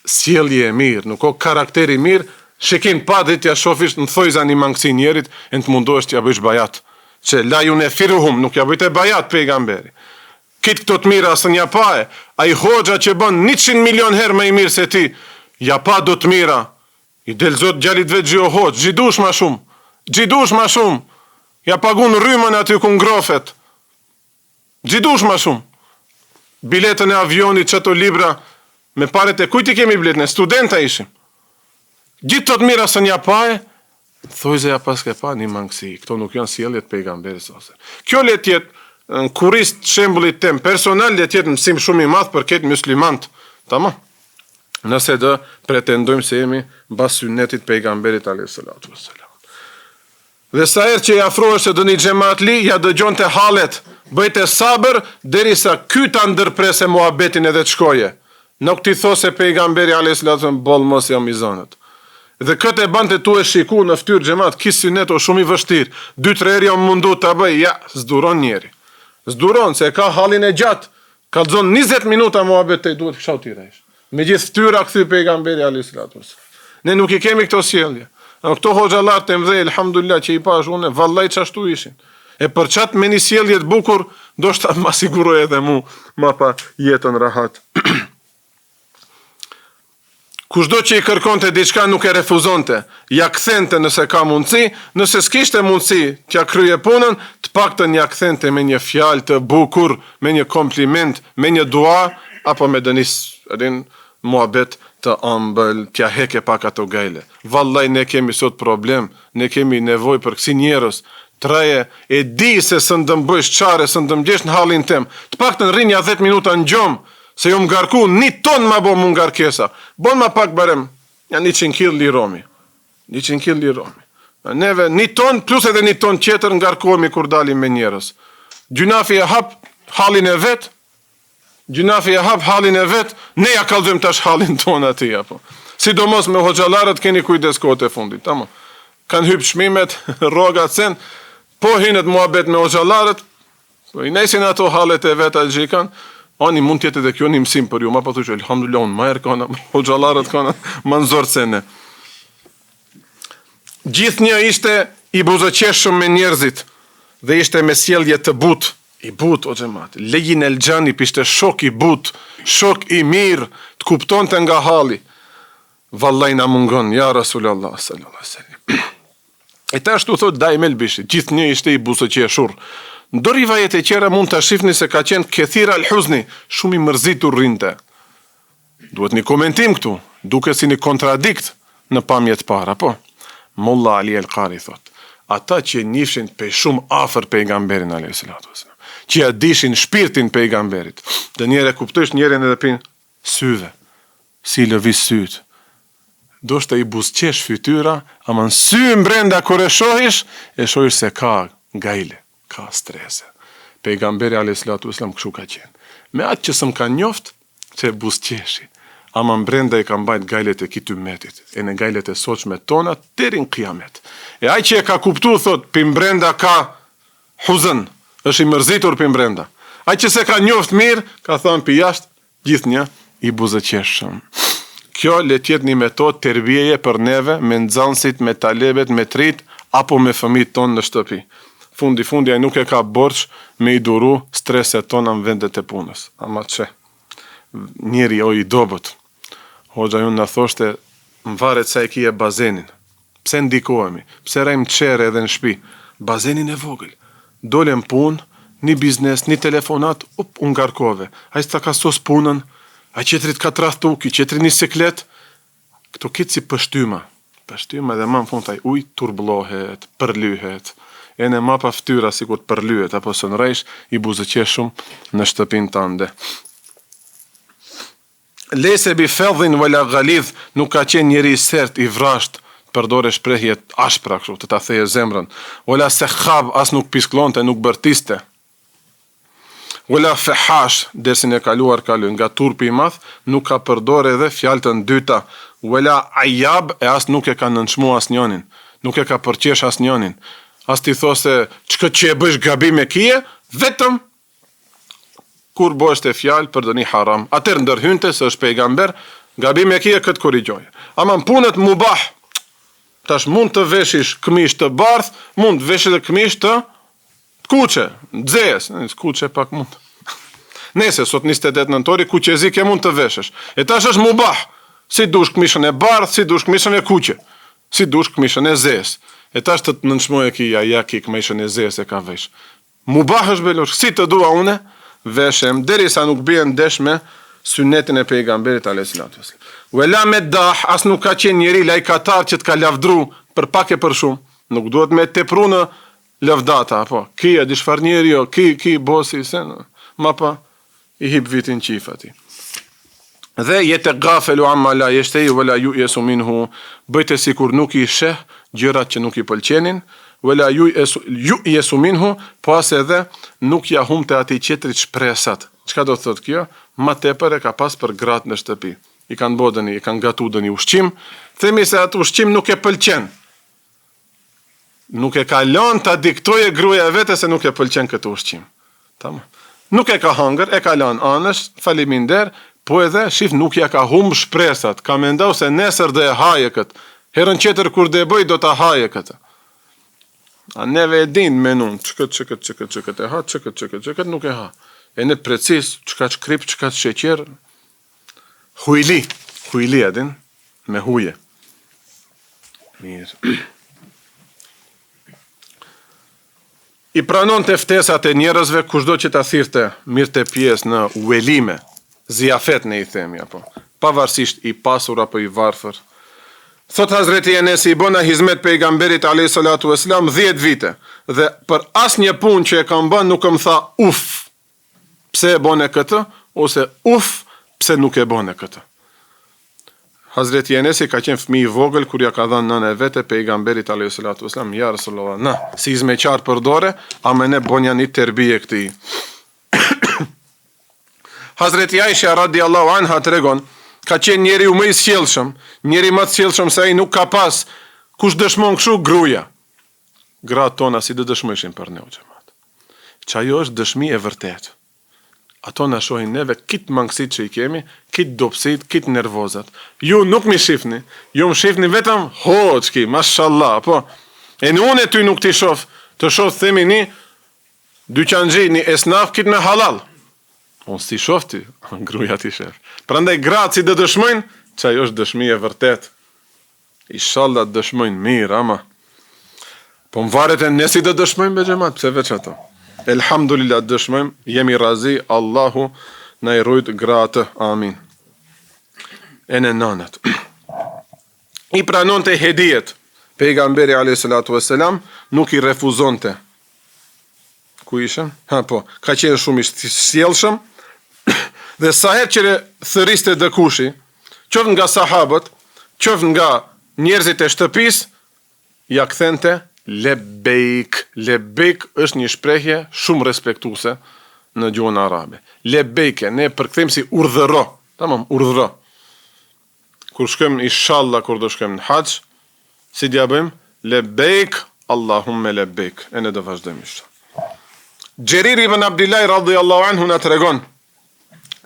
sjellje e mirë, nuk ka karakteri mirë, shekin pa dhe t'ja shofish në thojza një mangësi njerit, e në të mundohesh t'ja bëjsh bajat. Që la ju ne firuhum, nuk ja bëjt e bajat pejgamberi. Kitë këto të mira asë nja pae, a i hoxha që bën 100 milion herë më i mirë se ti, ja pa do të mira, i del zot gjallit vetë gjio hoxh, gjidush ma shumë, ja pagun rrymën aty ku ngrofet, gjidush ma shumë, biletën e avionit, qëto libra, me paret e kujti kemi biletën, studenta ishim, gjithë të të mira së nja pae, thojze ja pas ke pa një mangësi, këto nuk janë sjelljet pejgamberit ose. Kjo le tjetë, në kurist shembullit tem personal, le tjetë mësim shumë i madh për këtë muslimant, tamam. Nëse dhe pretendojmë se jemi bas sunnetit pejgamberit a.s. Dhe sa herë që i afrohesh se do një xhamat li, ja dëgjon të halet, bëjte sabër, derisa ky ta ndërprese muhabetin edhe të shkoje. Nuk ti those pejgamberi a.s. Boll mos jam i zonët. Dhe këtë e bante tu e shiku në ftyrë xhamat, ki sunnet o shumë i vështirë, 2-3 herë jam mundu të bëj, ja, zduron njeri. Zduron, se ka halin e gjatë, ka të zonë 20 minuta muhabet të i duhet këshau tira ish. Me gjithë ftyra këthy pejgamberi a.s. Ne nuk i kemi këto sjellje. Këto hoxhallar të mdhej, elhamdulillah, që i pash une, vallaj qashtu ishin. E për qatë me një sjellje të bukur, do shta ma siguroj edhe mu, ma pa jetën rahat. Kushdo që i kërkonte diçka nuk e refuzonte, ja kthente nëse ka mundësi, nëse s'kishte mundësi t'ja kryje punën, të paktën ja kthente me një fjalë të bukur, me një kompliment, me një dua, apo me dënis muhabet të ëmbël, t'ja heke pak ato gajle. Vallaj, ne kemi sot problem, ne kemi nevoj për kësi njerës, traje, e di se së ndëmbësh qare, së ndëmbëgjesh në halin tem, të paktën rinja 10 minuta në gjomë, se jo më ngarku, 1 ton ma bo më ngarkesa. Bon ma pak barem, ja 100 kg liromi. 100 kg liromi. Neve 1 ton, plus edhe 1 ton tjetër ngarkohemi kur dalim me njerës. Gjunafi e hap halin e vet, ne ja kallzojmë tash halin ton ati, apo. Sidomos me hoxhallarët keni kujdes kohët e fundit, tamam. Kanë hyp çmimet, rrogat sen, po hinet muhabet me hoxhallarët, i nesin ato halet e vet atë gjikan. Ani mund tjetë edhe kjo një mësim për ju, ma pa thu që elhamdulillah unë ma erë kana, hoxhallarët kana, ma nëzorë se ne. Gjithë një ishte i buzëqeshëm me njerëzit, dhe ishte me sjellje të but, i but o xhamat, lejin el gjani pishte shok i but, shok i mirë, të kupton të nga hali. Vallaj na mungon, ja Rasulallah sallallahu alaihi wasallam. E ta ashtu thot Daimel Bishi, gjithë një ishte i buzëqeshur. Ndo rivajet e qera mund të shifni se ka qenë këthira al-huzni, shumë i mërzitur rinte. Duhet një komentim këtu, duke si një kontradikt në pamjet para, po. Molla Ali El-Qari thot, ata që njifshin pe shumë afer pejgamberin a.s. Që ja dishin shpirtin pejgamberit, dhe njere kuptojsh njerin edhe pin syve, si lëvis syt. Do shte i buzqesh fytyra, ama në sy mbrenda kër e shohish se ka gajle. Ka strese. Pejgamberi a.s. kështu ka qenë. Me atë që sëm ka njoft, që e buzqeshi. Ama mbrenda i ka mbajt gajlet e kitu metit, e në gajlet e soqme tona, terin kiamet. E aj që e ka kuptu, thot, për mbrenda ka huzën, është i mërzitur për mbrenda. Aj që se ka njoft mirë, ka thonë për jashtë, gjithë një i buzëqeshëm. Kjo le tjetë një metod tërbjeje për neve, me nxansit, me talebet, me trit, apo me fëmijët tonë në shtëpi. Fundi ai nuk e ka borç me i duru streset tona në vendet e punës. Ama që, njeri o i dobët. Hoxha ju në thoshte, më varet sa e kije bazenin. Pse ndikohemi? Pse rajmë qere edhe në shpi? Bazenin e vogël. Dolem punë, një biznes, një telefonat, unë garkove. A i s'ta ka sos punën, a qetrit ka trahtu, ki qetri një siklet. Këto kitë si pështyma. Pështym edhe më në fund taj ujë turbullohet, përlyhet, e në ma pa ftyra si kur të përlyhet, apo së në rejsh i buzëqeshum në shtëpin tënde. Lese bi fedhin vëla ghalidh, nuk ka qenë njeri i sert, i vrasht, përdore shprehje ashpra kështu, të ta theje zemrën. Vëla se khab, as nuk pisklonte, nuk bërtiste. Vëla fehash, dersin e kaluar kalu, nga turpi i madh, nuk ka përdore edhe fjalë të dyta. Vëla ajab, e as nuk e ka nënçmu as njonin, nuk e ka përqesh as njonin. As ti those, çka që e bësh gabim e kije, vetëm kur bësht e fjalë për dëni haram. Atër ndërhynte se është pejgamber, gabim e kije këtë korrigjoje. Ama në punët mubah, tash mund të veshish këmish të bardh, mund të veshish edhe këmish të kuqe, dzejes, kuqe pak mund. Nese, sot 28 nëntori, kuqezik e mund të veshesh. E tash është mubah, si dush këmishën e bardh, si dush këmishën e kuqe, si dush këmishën e zes. E tash të të nënçmoj e ja ki këmishën e zes e ka vesh. Mubah është belosh, si të dua une, veshem, deri sa nuk bjen desh me synetin e pejgamberit a.s. Vela me dah, as nuk ka qenë njeri lajkatar që të ka lavdru për pak e për shumë. Nuk duhet me tepru në lavdata, apo, ki e dishfar njeri jo, ki bosi, se në, ma pa, i hip vitin qifati. Dhe jetë gafelu amma la jeshtej, vela ju jesu minhu, bëjte si kur nuk i sheh gjërat që nuk i pëlqenin, vela ju jesu minhu, po as edhe nuk ja humte ati qetrit shpresat. Çka do të thotë kjo? Ma tepër e ka pas për gratë në shtëpi. I kanë bodëni, i kanë gatu dëni ushqim, themi se atë ushqim nuk e pëlqen. Nuk e ka lanë ta diktoje gruaja vete se nuk e pëlqen këtë ushqim. Tamam. Nuk e ka hangër, e ka lanë anësh, faliminder, po edhe shif nuk ja ka humb shpresat. Ka mendau se nesër dhe e haje këtë. Herën qetër kur dhe e bëj do ta haje këtë. A neve e din menun, çkët e ha, çkët nuk e ha. E në precis, çka shkrip, çka sheqer, hujli edin, me huje. Mirë. I pranon të ftesat e njerëzve, kushdo që ta thirrte mirë të pjesë në uelime, ziafet në i themi, apo, pavarësisht i pasur apo i varfër. Thot Hazreti Enesi i bona hizmet pejgamberit a.s. 10 vite, dhe për as një pun që e kam bën nuk më tha uf, pse e bone këtë, ose uf, pse nuk e bone këtë. Hazreti Enesi ka qenë fëmijë i vogël kur ja ka dhënë nëna e vete pejgamberit a.s. Ja Rasulullah, na, si izmeqar përdore, a me ne bonja një terbije këti. Hazreti Aisha radiallahu anha të regon, ka qenë njeri u më i sjellshëm, njeri më të sjellshëm se ai nuk ka pas, kush dëshmon kështu gruaja. Gratë tona si do dëshmojshin për ne o xhamat. Që ajo është dëshmi e vërtet. Ato na shohin neve kit mangësit që i kemi, kit dopsit, kit nervozat. Ju nuk mi shifni, ju më shifni vetëm hoçki, mashallah, po. E në unë e ty nuk ti shof, të shof themi një dyqanxhi, një esnaf kit me halal. Unë si shof ti, gruaja ti shef. Prandaj gratë si dhe dëshmojnë, që ajo është dëshmi e vërtet. Inshallah dëshmojnë mirë, ama. Po më varet e ne si dhe dëshmojnë be xhamat, pse veç ato. Elhamdulillah dëshmojmë, jemi razi, Allahu na i rujt gratë, amin. E në nanët. I pranon të hedijet, pejgamberi a.s. nuk i refuzonte. Ku ishëm? Ha po, ka qenë shumë i sjellshëm, dhe sa herë që thëriste dëkushi, qoftë nga sahabët, qoftë nga njerëzit e shtëpis, ja kthente lebejk. Lebejk është një shprehje shumë respektuese në gjuhën arabe. Lebejke, ne përkthejmë si urdhëro. Tamam, urdhëro. Kur shkojmë inshallah kur do shkojmë në hax, si dia bëjmë? Lebejk, Allahumme lebejk. E ne do vazhdojmë inshallah. Xherir ibn Abdullah radhiyallahu anhu na tregon,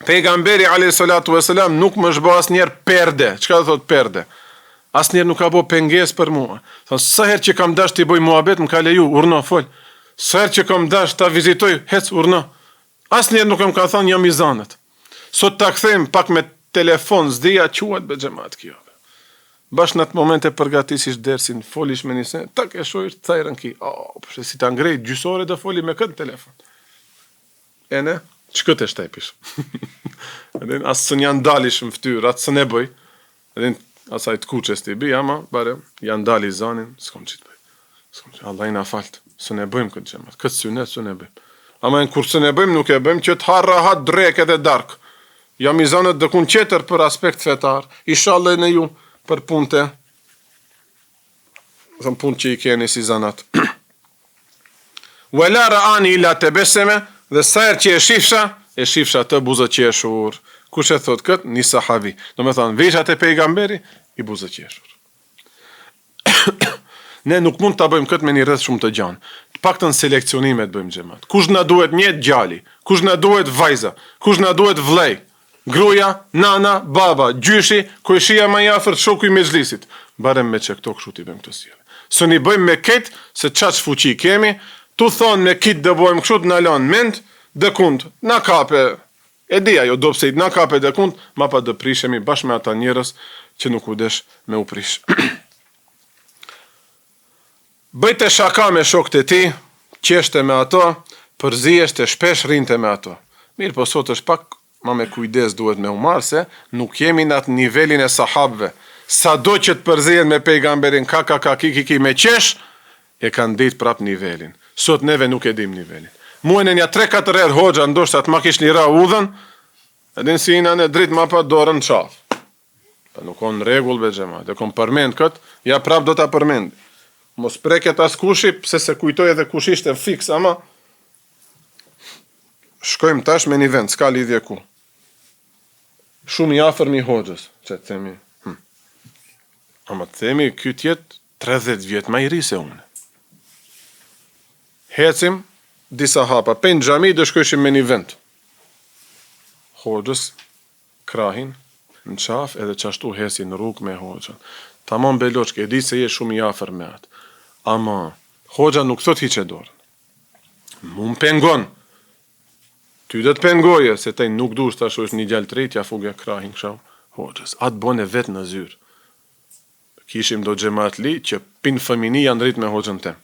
pejgamberi a.s. nuk më shbo asnjëherë perde. Çka do thot perde? Asnjëherë nuk ka bo pengesë për mua. Thon sa herë që kam dash të bëj muhabet, më ka leju, urno, fol. Sa herë që kam dash ta vizitoj, hec, urno. Asnjëherë nuk më ka thënë jam i zanët. Sot ta kthejmë pak me telefon, s'dija quhet be xhamat kjo. Bash në atë moment e përgatisish dersin, folish me njëse, tak e shojsh të thajrën ki. Përse si ta ngrej gjysore dhe foli me këtë telefon. E ne, që këtë e shtepish? Asë së një ndalish më ftyrë, atë së ne bëj, asaj të kuqes t'i bi, ama bare, janë dali zanin, s'kom që të bëjmë. Allah i na falt, së ne bëjmë këtë gjemat, këtë synet së ne bëjmë. Ama kur së ne bëjmë, nuk e bëjmë që të harra hat drek edhe dark. Jam i zanët dëkun qeter për aspekt fetar, ishalle në ju për punte, thëmë punë që i keni si zanat. Welara ani ila të beseme, dhe sajrë që e shifsha të buzë qeshur. Kush e thot këtë? Një sahabi. Do me thonë, vishat e pejgamberi, i buzë qeshur. Ne nuk mund të bëjmë këtë me një rreth shumë të gjanë. Pak të në selekcionimet bëjmë gjemat. Kush na duhet një gjali, kush na duhet vajza, kush na duhet vlej, gruja, nana, baba, gjyshi, kojshia ma jafër shoku i mezhlisit. Barem me që këto kështu t'i bëjmë këtë sjellje. Së një bëjmë me ketë, se qaç fuqi kemi, tu thonë me kitë dë bëjmë kështu të në lanë mend, dë kund, na kape, e dia jo do pse na kape dë kund, ma pa dë prishemi bashkë me ata njerës që nuk u desh me u prish. Bëjte shaka me shokët e ti, qeshte me ato, përzijeshte shpesh rinte me ato. Mirë, po sot është pak ma me kujdes duhet me umarë se nuk jemi në atë nivelin e sahabëve. Sa do që të përzijen me pejgamberin ki me qesh, e kanë ditë prap nivelin. Sot neve nuk e dim nivelin. Muajnë nja 3-4 herë hoxha ndoshtë atë ma kish një ra udhën, edhin si ina në dritë ma pa dorën qafë. Pa nuk onë regull be gjema, dhe kom përmend këtë, ja prap do ta përmend. Mos preket as kushi, pse se kujtoj edhe kush ishte fiks, ama shkojmë tash me një vend, s'ka lidhje ku. Shumë i afër mi hoxhës, që të themi. Ama të themi, ky tjetë 30 vjetë ma i ri se une. Hecim, disa hapa, pen xhami dhe shkojshim me një vend. Hoxhës, krahin, në qaf, edhe qashtu hesi në rrugë me hoxhën. Tamam beloqke, e di se je shumë i afër me atë. Ama, hoxha nuk thot hiqe dorën. Mu më pengon. Ty dhe të pengoje, se taj nuk dush të ashtu është një gjallë të rejtë, ja fuge krahin këshau. Hoxhës, atë bone vetë në zyrë. Kishim do gjemat li, që pinë fëmini janë rritë me hoxhën tem.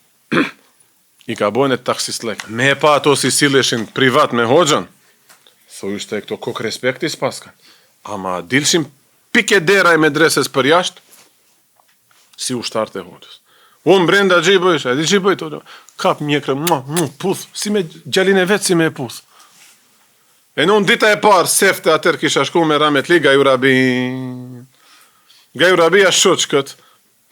I ka bone taksis lek. Me e pa ato si sileshin privat me hoxhën, thoi ishte e këto kokë respekti s'paskan. Ama dilshim pike dera e medreses për jashtë, si ushtartë e hoxhës. Unë brenda gjibësh, e di gjibëj të kap mjekre, puth, si me gjallin e vetë si me puth. E në unë dita e parë, sefte atër kisha shku me Ramet Li, Gaju Rabi a shoq këtë,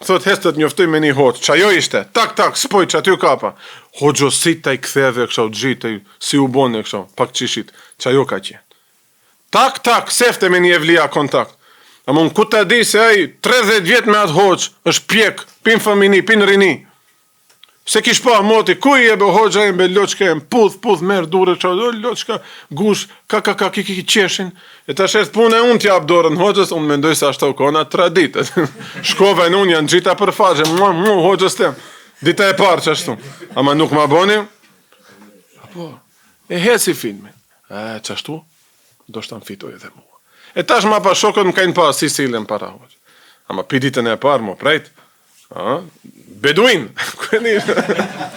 thot hestët njoftoj me një hoqë, qa jo ishte, tak, spoj që aty u kapa. Hoxho si taj ktheve këshau, gjitë, si u bone këshau, pak qishit, qa jo ka qenë. Tak, sefte me një evlia kontakt. A mund ku ta di se ai 30 vjet me atë hoxh, është pjek, pin fëmini, pin rini. Se kish pa moti, ku i e be hoxha e mbe loçke, puth, merë dure, loçka, gush, ki qeshin. E ta shes punë e unë t'ja dorën hoxhës, unë mendoj se ashtu kona tradit. Shkova në unë janë gjita për faqe, hoxhës tem. Dita e parë qashtu. Ama nuk ma boni? Apo, e heci filmin. Qashtu, do shta më fitoj edhe mua. E tash ma pa shokët më kajnë pa si silën para hoqë. Ama pi ditën e parë më prejt. Beduin.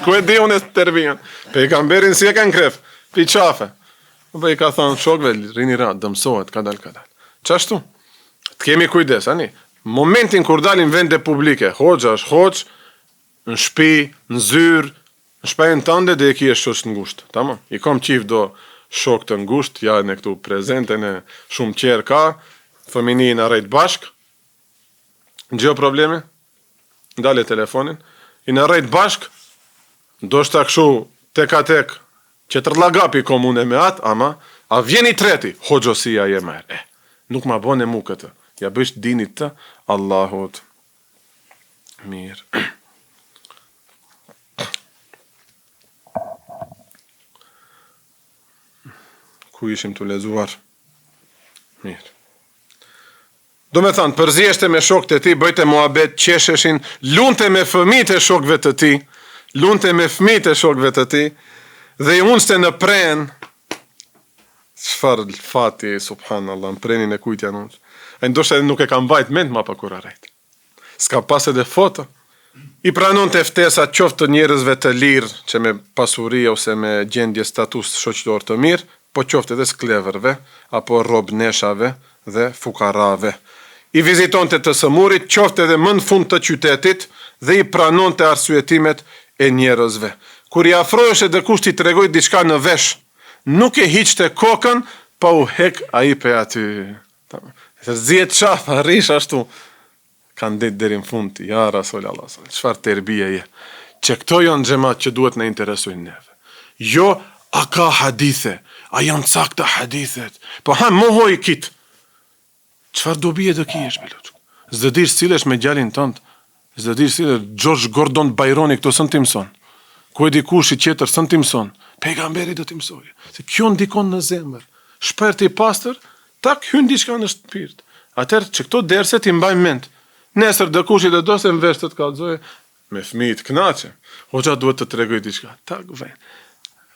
Ku e di unë e të tërbijan. Pejgamberin si e kanë kref. Pi qafe. Dhe i ka thonë shokëve, rini ra, dëmsohet, kadal. Qashtu? Të kemi kujdes, ani? Momentin kur dalin vende publike, hoxha është hoxh, në shpi, në zyrë, në shpajnë tënde dhe e ki e shoqë në ngushtë. Tamam? I kom qif do shok të ngusht, ja në këtu prezente në shumë qerë ka, fëmini në rejtë bashk, në gjë probleme, ndale telefonin, i në rejtë bashk, do shta këshu tek, që të rlagapi komune me atë, ama, a vjeni treti, hoxosia je merë, nuk ma bone mu këtë, ja bësh dinit të, Allahot, mirë. Ku ishim të lezuar. Mirë. Do me thanë, përzjeshte me shokët e ti, bëjte muhabet, qesheshin, lunte me fëmijët e shokëve të ti, dhe i unste në pren, çfarë fati, subhanallah, në prenin e kujtja nënç. A ndoshta nuk e kam vajt mend ma pa kur arrejt. S'ka pas edhe foto. I pranon të ftesa qoftë të njerëzve të lirë, që me pasuri ose me gjendje status shoqëror të mirë, po qoftë edhe skleverve, apo robneshave dhe fukarave. i vizitonte të sëmurit, qofte edhe më në fund të qytetit dhe i pranonte arsyetimet e njerëzve. Kur i afroheshe dikush ti tregoj diçka në vesh, nuk e hiqte kokën pa u hek ai pe aty. Zjet qafa, rish ashtu. Kanë ditë deri në fund, ja Rasul Allah, çfarë terbie je. Që këto janë xhamat që duhet na interesojnë neve. Jo, a ka hadithe, a janë sakta hadithet, po mohoj kit. Çfarë do bie do kish beloç? S'do dish sillesh me gjalin tënd, s'do dish sillesh George Gordon Byroni këto sën ti mëson. Ku e dikush i tjetër sën ti mëson. Pejgamberi do t'i mësojë. Se kjo ndikon në zemër. Shpert i pastër, tak hyn diçka në shpirt. Atëherë që këto derse ti mbaj mend. Nesër dikush i do se në vesh të kallëzojë me fëmijë të kënaqë. Hoxha duhet të tregoj diçka. Tak vjen.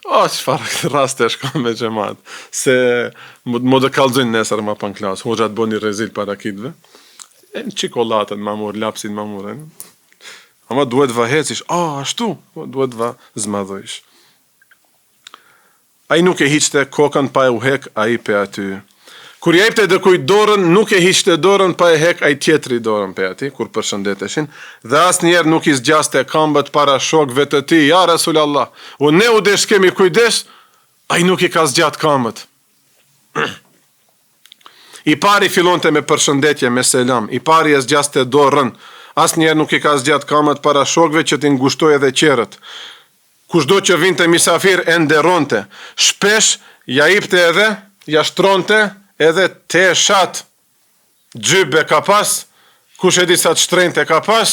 O, çfarë raste shka me xhamat. Se më do kallëzojnë nesër më pan klas. Hoxha të bëni rezil para kitëve. E në çikolatën më mor, lapsin më mor. Ama duhet vahecish. Ashtu, duhet zmadhojsh. Ai nuk e hiqte kokën pa e u hek ai pe aty. Kur ja jepte dikujt dorën, nuk e hiqte dorën pa e hek ai tjetri dorën pe aty, kur përshëndeteshin, dhe asnjëherë nuk i zgjaste këmbët para shokëve të tij. Ja Rasulullah, ne u desh kemi kujdes, ai nuk i ka zgjat këmbët. I pari fillonte me përshëndetje, me selam, i pari e zgjaste dorën, asnjëherë nuk i ka zgjat këmbët para shokëve që t'i ngushtoi edhe qerët. Kushdo që vinte misafir e nderonte, shpesh ja jepte edhe, ja shtronte edhe te shat. Gjybe ka pas, kush e di sa të shtrenjtë ka pas,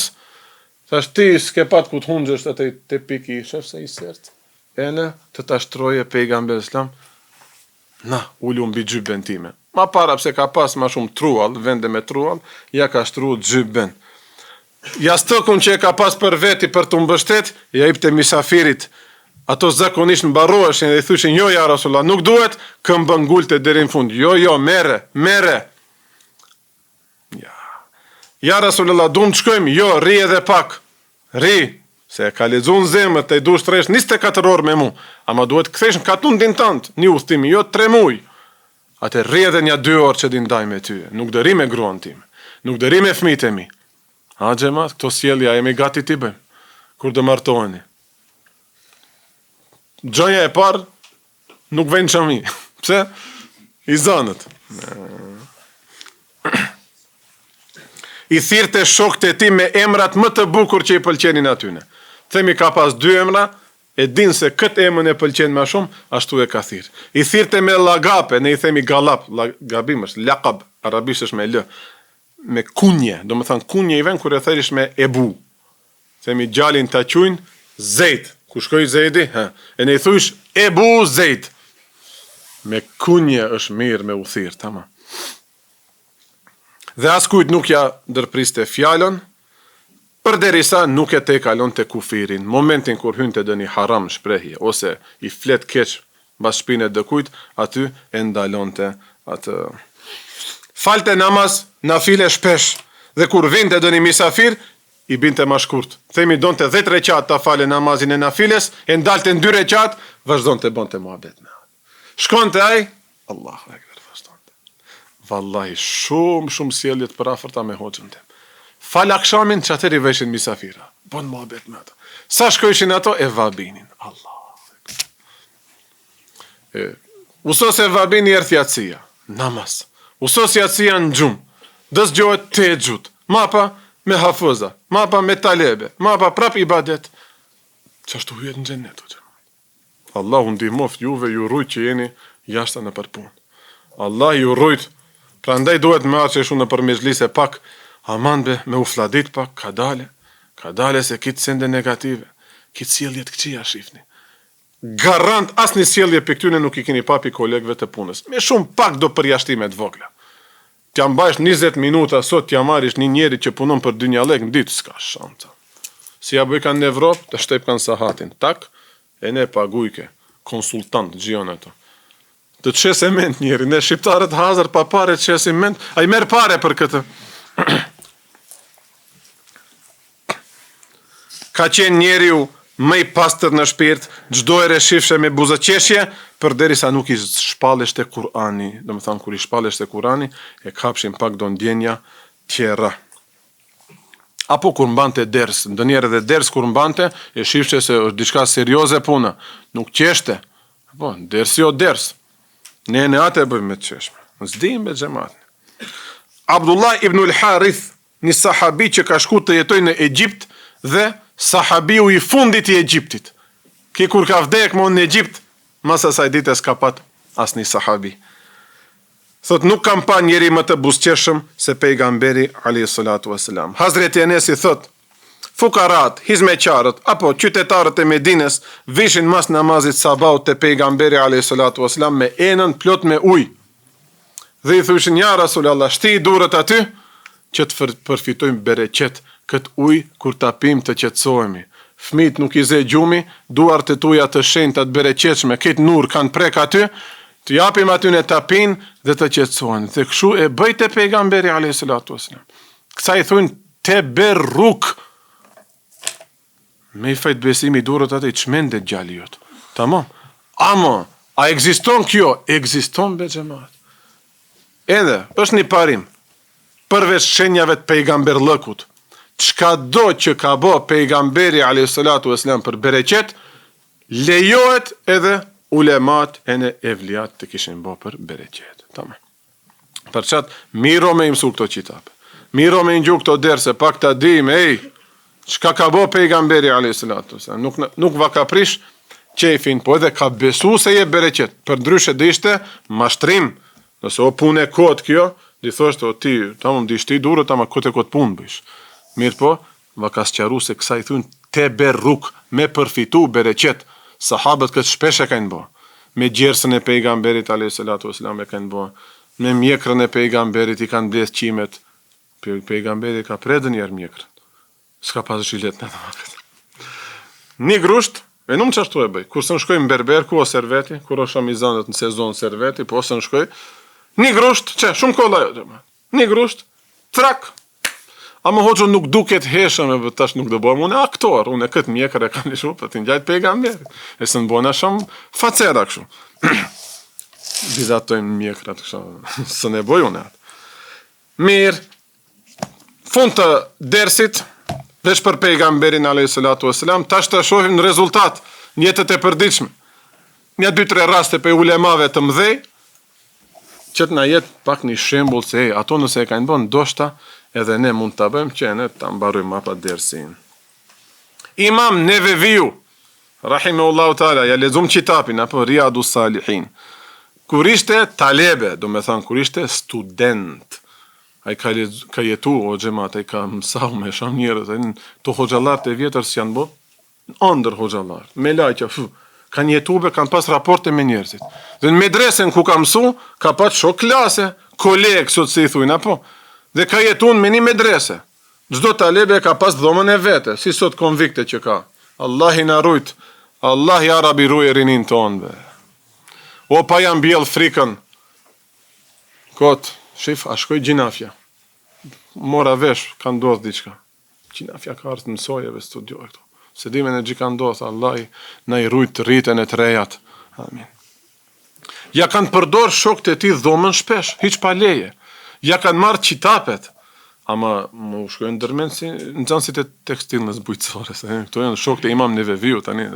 thash ti s'ke pat ku të hunxhesh atë te piki, shef se i sert. Ene të ta shtroje pejgamberi islam, na, ulu mbi gjyben time. Ma para pse ka pas ma shumë truall, vende me truall, ja ka shtru gjyben. Jastëkun që e ka pas për veti për të mbështet, ja jepte misafirit. Ato zakonisht mbarroheshin dhe i thyshin, jo ja Rasulullah, nuk duhet, këmbë ngulte deri në fund. Jo, mere. Ja Rasulullah, duam të shkojmë, jo, ri edhe pak. Ri, se ka lexuar zemër, të i dush tresh 24 orë me mu, ama duhet kthesh në katundin tënd, një udhtim, jo 3 muaj. Atë ri edhe një 2 orë që di ndaj me ty. Nuk do ri me gruan tim, nuk do ri me fëmijët e mi. Ha xhamat, këto sjellja jemi gati t'i bëjmë. Kur do martoheni. Gjoja e parë nuk vjen çami. Pse? I zonët. I thirrte shokët e tij me emrat më të bukur që i pëlqenin atyne. Themi ka pas 2 emra, e din se këtë emën e pëlqen më shumë, ashtu e ka thirr. I thirrte me llagape, ne i themi gallap, gabim është laqab, arabisht është me l. Me kunje, do më thënë kunje i ven kur e therish me ebu. Themi gjalin të quajnë Zejt. Ku shkoj Zejdi? E ne i thush Ebu Zejt. Me kunje është mirë me u thirr, tamam. Dhe askujt nuk ja ndërpriste fjalën, përderisa nuk e te kalon të kufirin. Momentin kur hynte dëni haram shprehje, ose i flet keq mbas shpinët dëkujt, aty e ndalonte atë. Falte namaz, nafile shpesh, dhe kur vinte dëni misafir, i binte ma shkurt. Themi donte 10 reqat ta fale namazin e nafiles, e ndalte në 2 reqat, vazhdonte bonte muhabet me. Shkonte ai, Allahu ekber, vazhdonte. Vallahi, shumë sjellje të parafërta me hoxhën tim. Fal akshamin që atëri veshin misafira. Bon muhabet me ato. Sa shkojshin ato, e vabinin. Allahu ekber. Usos e vabini erthjatësia, namaz. Usos jatësia në gjumë, dëzgjohet të e gjutë, mapa me hafëza, mapa me talebe, mapa prap ibadet, që ashtu hyet në xhenet. Allahu ndihmoft juve, ju rujt që jeni jashta në përpunë. Allah ju rujt, prandaj duhet me atë që shu në përmezhlise pak, aman me ufladit pak, ka dale se kitë sende negative, kitë sjelljet këqija shifni. Garant asnjë sjellje për këtyne nuk i keni papi kolegëve të punës. Me shumë pak do përjashtimet vogla. T'ja mbajsh 20 minuta sot t'ja marrish një njeri që punon për 2 lek në ditë, s'ka shanca. Si ja bëj kanë në Evropë, të shtep kanë sahatin. Tak, e ne pagujke, konsultant, gjion ato. Të të shese ment njeri, ne shqiptarët hazër pa pare të shese ment, a i merë pare për këtë. Ka qenë njeri ju më i pastër në shpirt, çdo herë shifshe me buzëqeshje, përderisa nuk i shpalleshte Kurani. Do të thonë kur i shpalleshte Kurani, e kapshin pak do ndjenja tjera. Apo kur mbante ders, ndonjëherë edhe ders kur mbante, e shifshe se është diçka serioze puna, nuk qeshte. Po, dersi o ders. Ne në atë e bëjmë me të qeshme. S'dim me xhamatin. Abdullah ibn al-Harith, një sahabi që ka shku të jetoj në Egjipt dhe sahabiu i fundit i Egjiptit. Ki kur ka vdek më në Egjipt, mas asaj dite s'ka pat asnjë sahabi. Thot nuk kam pa njeri më të buzëqeshëm se pejgamberi alayhi salatu wasalam. Hazreti Enesi thot, fukarat, hizmeqarët apo qytetarët e Medines vishin mas namazit sabahut te pejgamberi alayhi salatu wasalam me enën plot me ujë. Dhe i thushin, ja Rasulallah, shti i durët aty që të përfitojmë bereqet këtë ujë kur ta pim të qetësohemi. Fëmit nuk i ze gjumi, duart e tuja të shenjta të bereqetshme, këtë nur kanë prek aty, të japim aty në tapin dhe të qetësohen. Dhe kështu e bëjte pejgamberi alayhi salatu wasalam. Kësa i thunë te berruk. Me i fajt besimi durët atë i çmendet gjali jot. Tamam. Amo, a ekziston kjo? Ekziston be xhamat. Edhe, është një parim. Përveç shenjave të pejgamberllëkut, çka do që ka bë pejgamberi alayhi salatu wasalam për bereqet, lejohet edhe ulemat e në evliat të kishin bë për bereqet. Tamam. Për çat miro me imsu këto qitape. Miro me ngju këto derse, pak ta dim, çka ka bë pejgamberi alayhi salatu wasalam. Nuk va ka prish qefin, po edhe ka besu se je bereqet. Për ndryshe dhe ishte mashtrim. Nëse o punë e kot kjo, di thoshte o ti, tamam di shti durët, ama kot e kot punë bësh. Mirë po, va ka sqaru se kësa i thunë te berruk, me përfitu bereqet. Sahabët këtë shpesh e kanë bë. Me gjersën e pejgamberit alayhi salatu wasalam e kanë bë. Me mjekrën e pejgamberit i kanë bledh qimet. Pejgamberi ka predën njerë mjekrën. S'ka pas zhilet në të makët. Një grusht, e nuk qashtu e bëj. Kur së në shkoj në berber, ku o serveti, kur o shamizanët në sezon serveti, po së në shkoj, një grusht, shumë kolla jo, një grusht, trak. A më hoqë nuk duket heshëm, e tash nuk do bëjmë, unë e aktor, unë e këtë mjekër e kam një shumë, për t'ingjajt pejgamberit. E së në bëjmë shumë facera këshu. Bizatojnë mjekërat këshu, së ne bëjë unë atë. Mirë, fund të dersit, veç për pejgamberin alayhi salatu wasalam, tash të shohim në rezultat, njetët e përditshme. Një 2-3 raste për ulemave të mdhej, që të na jetë pak një shembull se ato nëse e kanë bën ndoshta edhe ne mund ta bëjmë që ne ta mbarojmë mapa dersin. Imam Neveviu, rahimahullahu taala, ja lexom kitabin apo Riyadus Salihin. Kur ishte talebe, do me thënë kur ishte student, ai ka jetu o xhamat, ai ka mësau me shumë njerëz, to hoxhallarët e vjetër si janë bë, ëndër hoxhallar, me lajqa, kanë jetu be, kanë pas raporte me njerëzit. Dhe në medresen ku ka mësu, ka pat shok klase, kolegë, sot si i thujnë, apo? Dhe ka jetu me një medrese. Çdo talebe ka pas dhomën e vete, si sot konvikte që ka. Allah i na rujt, Allah i arabi ruj e rinin tonë, be. O pa janë bjell frikën, kot, shif, a shkoj gjinafja. Mora vesh, ka ndodh diçka. Gjinafja ka ardhë mësojeve, studioj këto. Se dime në gjika ndodh, Allah i na i rujt të rritën e të rejat. Amin. Ja kanë përdor shokët e ti dhomën shpesh, hiq pa leje. Ja kanë marrë qitapet, ama më shkojnë dërmen si në gjansit e tekstilës bujtësore. Këto janë shokët e Imam Neveviu, tani,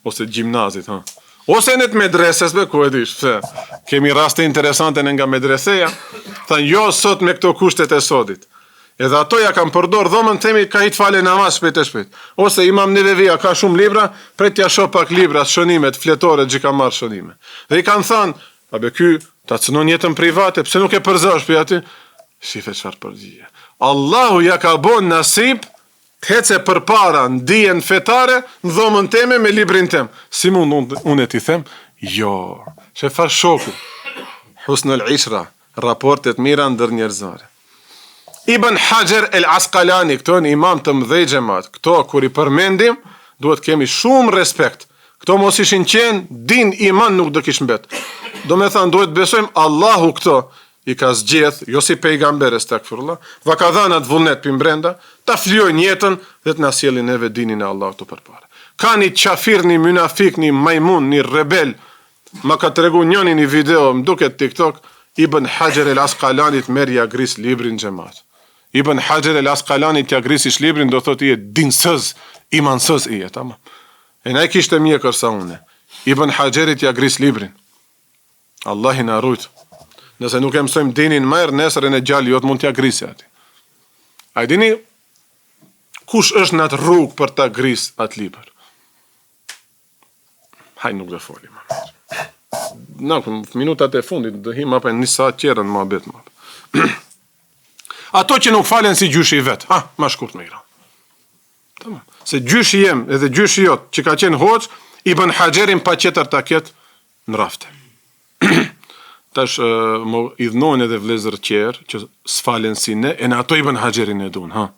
ose gjimnazit, ha. Ose në të medreses, be, ku e dish, kemi raste interesante në nga medreseja, thanë, jo sot me këto kushtet e sodit. Edhe ato ja kam përdor dhomën, temi ka hit fale namaz shpejt e shpejt. Ose Imam Nevevia ka shumë libra, pret ja shoh pak libra, shënimet, fletore, gjika marrë shënime. Dhe i kanë thënë, a be ky, ta cënon jetën private, pse nuk e përzash për aty? Shife çfarë përgjigje. Allahu ja ka bon nasib, të hece për para, në dijen fetare, në dhomën teme me librin tem. Si mund unë e ti them? Jo, shefar shoku. Husnul ishra, raportet mira ndër njerëzore. Ibn Hajar el Asqalani, këto në imam të mdhej xhamat, këto kur i përmendim, duhet kemi shumë respekt. Këto mos ishin qenë, din iman nuk do kish mbet. Do me thënë, duhet besojmë Allahu këto i ka zgjedh, jo si pejgamberes takfirullah, va ka dhënë atë vullnet për brenda, ta fljojnë jetën dhe të na sjellin neve dinin e Allahut të përpara. Ka një qafir, një munafik, një majmun, një rebel, ma ka të regu njëni një video, më duket TikTok, Ibn Hajar el Asqalani të merja gris librin xhamat. Ibn Hajar el Asqalani t'ja grisish librin, do thot i e dinsëz, imansëz i e, tamam. E na i kishte mjekër sa une. Ibn Hajarit t'ja gris librin. Allah i na rujt. Nëse nuk e mësojmë dinin merë, nesër e në gjallë, jo të mund t'ja grisi ati. A i dini, kush është në atë rrugë për ta gris atë libër? Haj nuk dhe foli, ma mirë. Në, minutat e fundit, dhe him apë një sa qërën më abet më. Ato që nuk falen si gjyshi i vetë, ma shkurt me ira. Se gjyshi jem edhe gjyshi jot që ka qenë hoq, Ibn Hajarin pa qeter ta ketë në rafte. Tash më idhnojnë edhe vlezër qerë që s'falen si ne, e në ato Ibn Hajarin e dun, ha.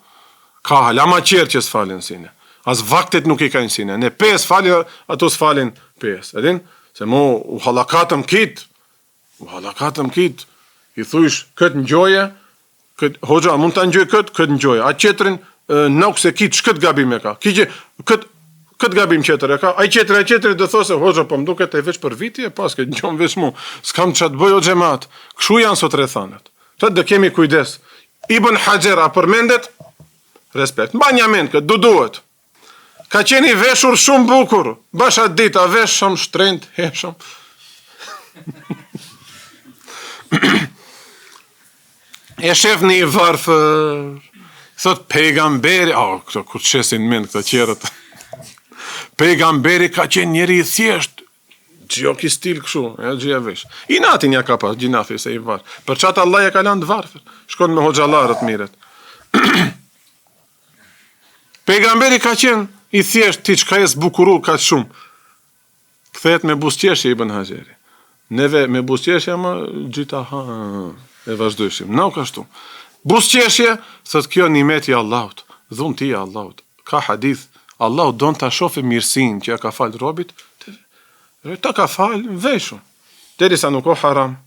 Ka halama qerë që s'falen si ne. As vaktet nuk i kajnë si ne. Ne 5 falin, ato s'falin 5. Edin? Se mu u halakatëm kit. I thujsh këtë ngjoje, hoxha, mund të ngjoj këtë ngjoj. A qetrin, nuk se kit, shkët gabim e ka. Këtë gabim qetër e ka. A qetri dhe those, hoxha, po mduket e veç për viti e pas, këtë njom veç mu. S'kam që të bëj o gjemat. Këshu janë sot rethanët. Të dhe kemi kujdes. Ibn Hajar, a përmendet? Respekt. Mba një mend këtë, duhet. Ka qeni veshur shumë bukur. Bashat dita, vesh shumë shtrend, heshëm. E shef një varfër, thot pejgamberi, këto kur qesin mend këto qerët, pejgamberi ka qenë njeri i thjesht, gjo ki stil këshu, gjë vesh. I natin ja ka pas, gjinathi se i varë. Për qatë Allah ja ka lanë të varfër, shkon me hoxalarët miret. Pejgamberi ka qenë i thjesht, ti qka e zbukuru ka shumë. Kthehet me busqeshje Ibn Hajari. Neve me busqeshje më gjitha e vazhdojshim. Nuk ashtu. Busqeshje, thët kjo nimeti Allahut, dhun ti Allahut. Ka hadith, Allahut don ta shofe mirësin që ja ka falë robit, ta ka falë veshun. Derisa nuk o haram.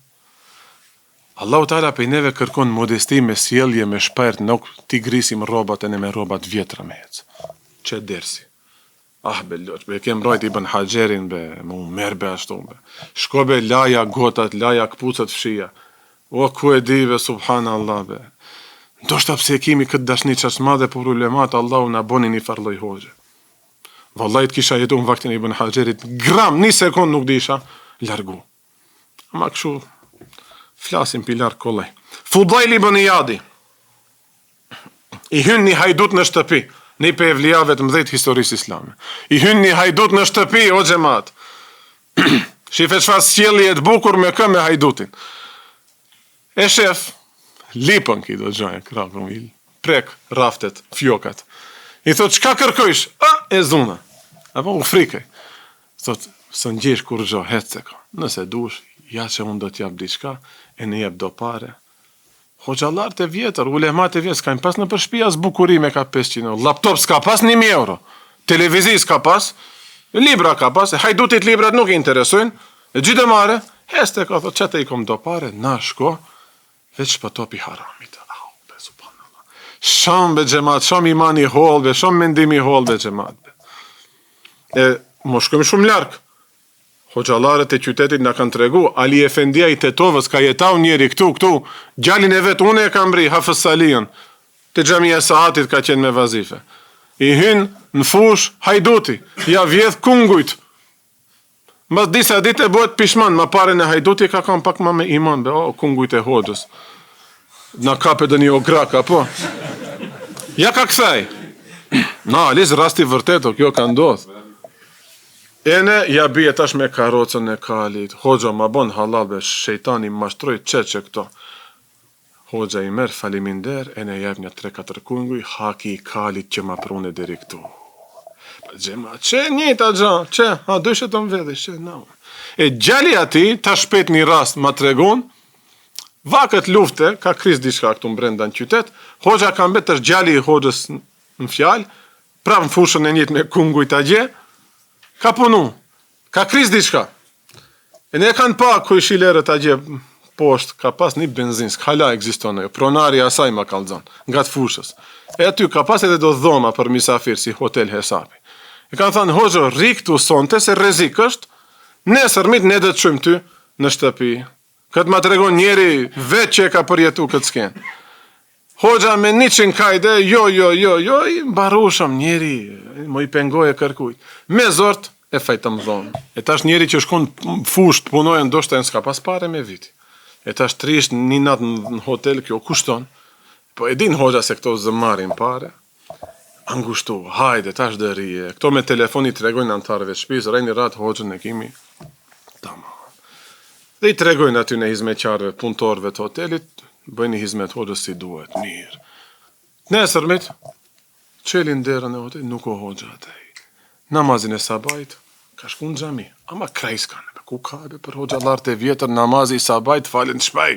Allahu Teala pe neve kërkon modesti me sjellje, me shpert, nuk ti grisim rrobat e ne me rrobat vjetra me hec. Që dersi. Belloq, be kem rajt Ibn Hajarin, be më merbe ashtu, be. Shko be laja gotat, laja këpucat fshia. O, ku e dive, subhanallah, be. Ndoshta pse kemi këtë dashni qas madhe për problemat, Allahu na boni një farloj hoxhe. Vallajt kisha jetu në vaktin e Ibn Hajarit, gram, një sekund nuk disha, largu. Ama këshu, flasim pilar kollaj. Fudajl ibn Iyadi. I hyn një hajdut në shtëpi, një pe evlijave të mdhejt historisë islame. I hyn një hajdut në shtëpi, o gjemat. Shife qfar sjellje të bukur me kë me hajdutin. E shef, lipën ki do gjojë, krakëm, i prek raftet, fjokat. I thot, qka kërkojsh? E zuna. Apo u frikej. Thot, së ngjesh kur gjo, hecë ka. Nëse dush, ja që unë do t'jap diçka, e në jep do pare. Hoxhallar të vjetër, ulemat e vjetër, s'kajnë pas në përshpia zbukurime ka 500 euro. Laptop s'ka pas 1000 euro. Televizi s'ka pas, libra ka pas, e hajdutit librat nuk i interesojnë, e gjithë mare, heste ka thot, që te i kom do pare, na shko, veç shpëtopi haramit. Shumë be gjemat, shumë imani holbe, shumë mendimi holbe gjemat. E më shkojmë shumë larkë. Hoxhallarët e qytetit nga kanë tregu, Ali Efendia i Tetovës ka jetau njeri këtu, gjallin e vetë une e kam bri, Hafës Salion, të xhamia Saatit ka qenë me vazife. I hyn në fush, hajduti, ja vjedh kungujt. Mbas disa ditë e bëhet pishman, ma pare në hajduti ka kam pak ma me iman, kungujt e hoxhës. Na kape dë një ograka, po. Ja ka këthaj. Na, alisë rasti vërteto, kjo ka ndodhë. Ene, ja bje tash me karocën e kalit. Hoxha ma bon halal be shejtani mashtroj që këto. Hoxha i merë faliminder, ene jep një 3-4 kunguj, haki i kalit që ma prune deri këtu. Gjema, që njëta gja, që, dojshë të më vedhe, që, na. E gjalli ati, ta shpet një rast ma tregon, vakët lufte, ka kriz diçka këtu mbrenda në qytet, hoxha ka mbet është gjalli i hoxhës në fjalë, pra në fushën e njët me kunguj të gje, ka punu, ka kriz diçka. E ne kanë pa kuj shilerët a gje poshtë, ka pas një benzin, s'kala egzistonë, pronari asaj ma kalzon, nga të fushës. E aty ka pas edhe do dhoma për misafir, si hotel Hesapi. E kanë thënë, hoxho, rik të sonte, se rezik është, nesër mit ne dhe të shumë ty në shtëpi. Këtë ma të regon njeri vetë që e ka përjetu këtë skenë. Hoxha me 100 kajde, jo, i mbarushëm njeri, më i pengoje kërkuj. Me zort, e fajtëm dhonë. E tash njeri që shkon fush të punojë, ndoshta e s'ka pas pare me viti. E tash trisht një natë në hotel, kjo kushton. Po e din hoxha se këto zëmarin pare. Angushtu, hajde, tash dhe rije. Këto me telefoni të regojnë antarëve shpis, rejni ratë hoxhën e kimi. Tamam. Dhe i tregojnë aty në hizmetqarëve, punëtorëve të hotelit, bëjnë hizmet hoxhës si duhet, mirë. Nesërmit, qelin derën e hotelit, nuk o hoxha atej. Namazin e sabajt, ka shku në xhami, ama krejs kanë, ku ka për hoxhallarët e vjetër, namazi i sabajt, falen të shpej.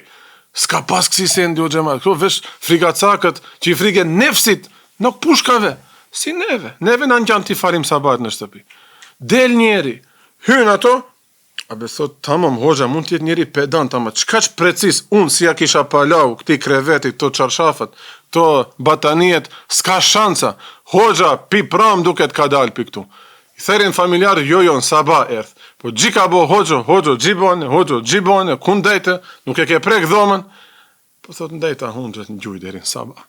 S'ka pas kësi sendi o xhamat, këto vesh frikacakët që i frike nefsit, nuk pushkave, si neve. Neve në njanë t'i falim sabajt në shtëpi. Del njeri, hynë ato, a besot, tamam, hoxha, mund t'jetë njeri pedant, ama qka që precis, unë si ja kisha palau, këti krevetit, këto qarshafët, këto batanijet, s'ka shanca, hoxha, pi pram duket ka dal pi këtu. I therin familjarë, jo, në sabah erth, po gjika bo hoxho, gjibone, kun dejte, nuk e ke prek dhomën, po thot në dejta hundët në gjuj derin sabah,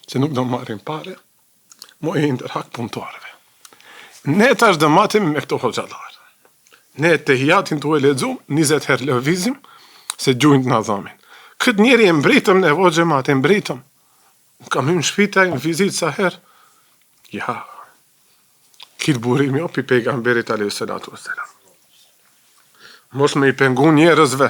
se nuk do marrin pare, mo i ndërhak punëtorëve. Ne tash dhe matim me këto hoxhallarë. Ne të hijatin të u e ledzum, 20 herë lëvizim, se gjujnë të në dhamin. Këtë njeri e mbritëm, ne vo gjemat, e mbritëm. Kam hymë shpitaj, në vizit sa herë. Ja, kitë burim jo, pi pejgamberit a.s. Mos me i pengu njerëzve.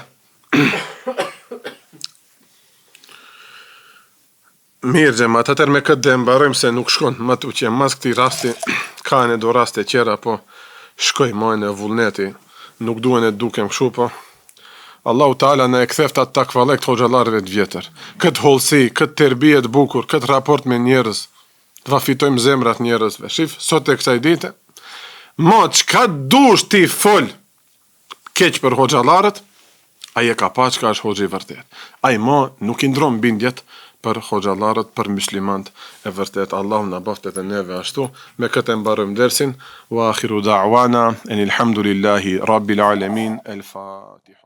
Mirë gjemat, atër me këtë dhe mbarojmë se nuk shkon, ma tu që mas këti rasti, ka në do raste qera, po shkoj majnë e vullneti, nuk duen e dukem këshu, po Allahu Teala në e kthefta të takvale këtë hoxhallarëve të vjetër. Këtë holsi, këtë terbijet bukur, këtë raport me njerëz, të va fitojmë zemrat njerëzve. Shif, sot e kësaj dite, ma qka dush ti fol keq për hoxhallarët, aje ka pa qka është hoxhi vërtet. Aje ma nuk i ndron bindjet për hoxhallarët, për muslimant e vërtet. Allahu na baftet e neve ashtu. Me këtë e mbarojmë dersin. Wa akhiru da'wana, enilhamdulillahi rabbil alamin. El Fatiha.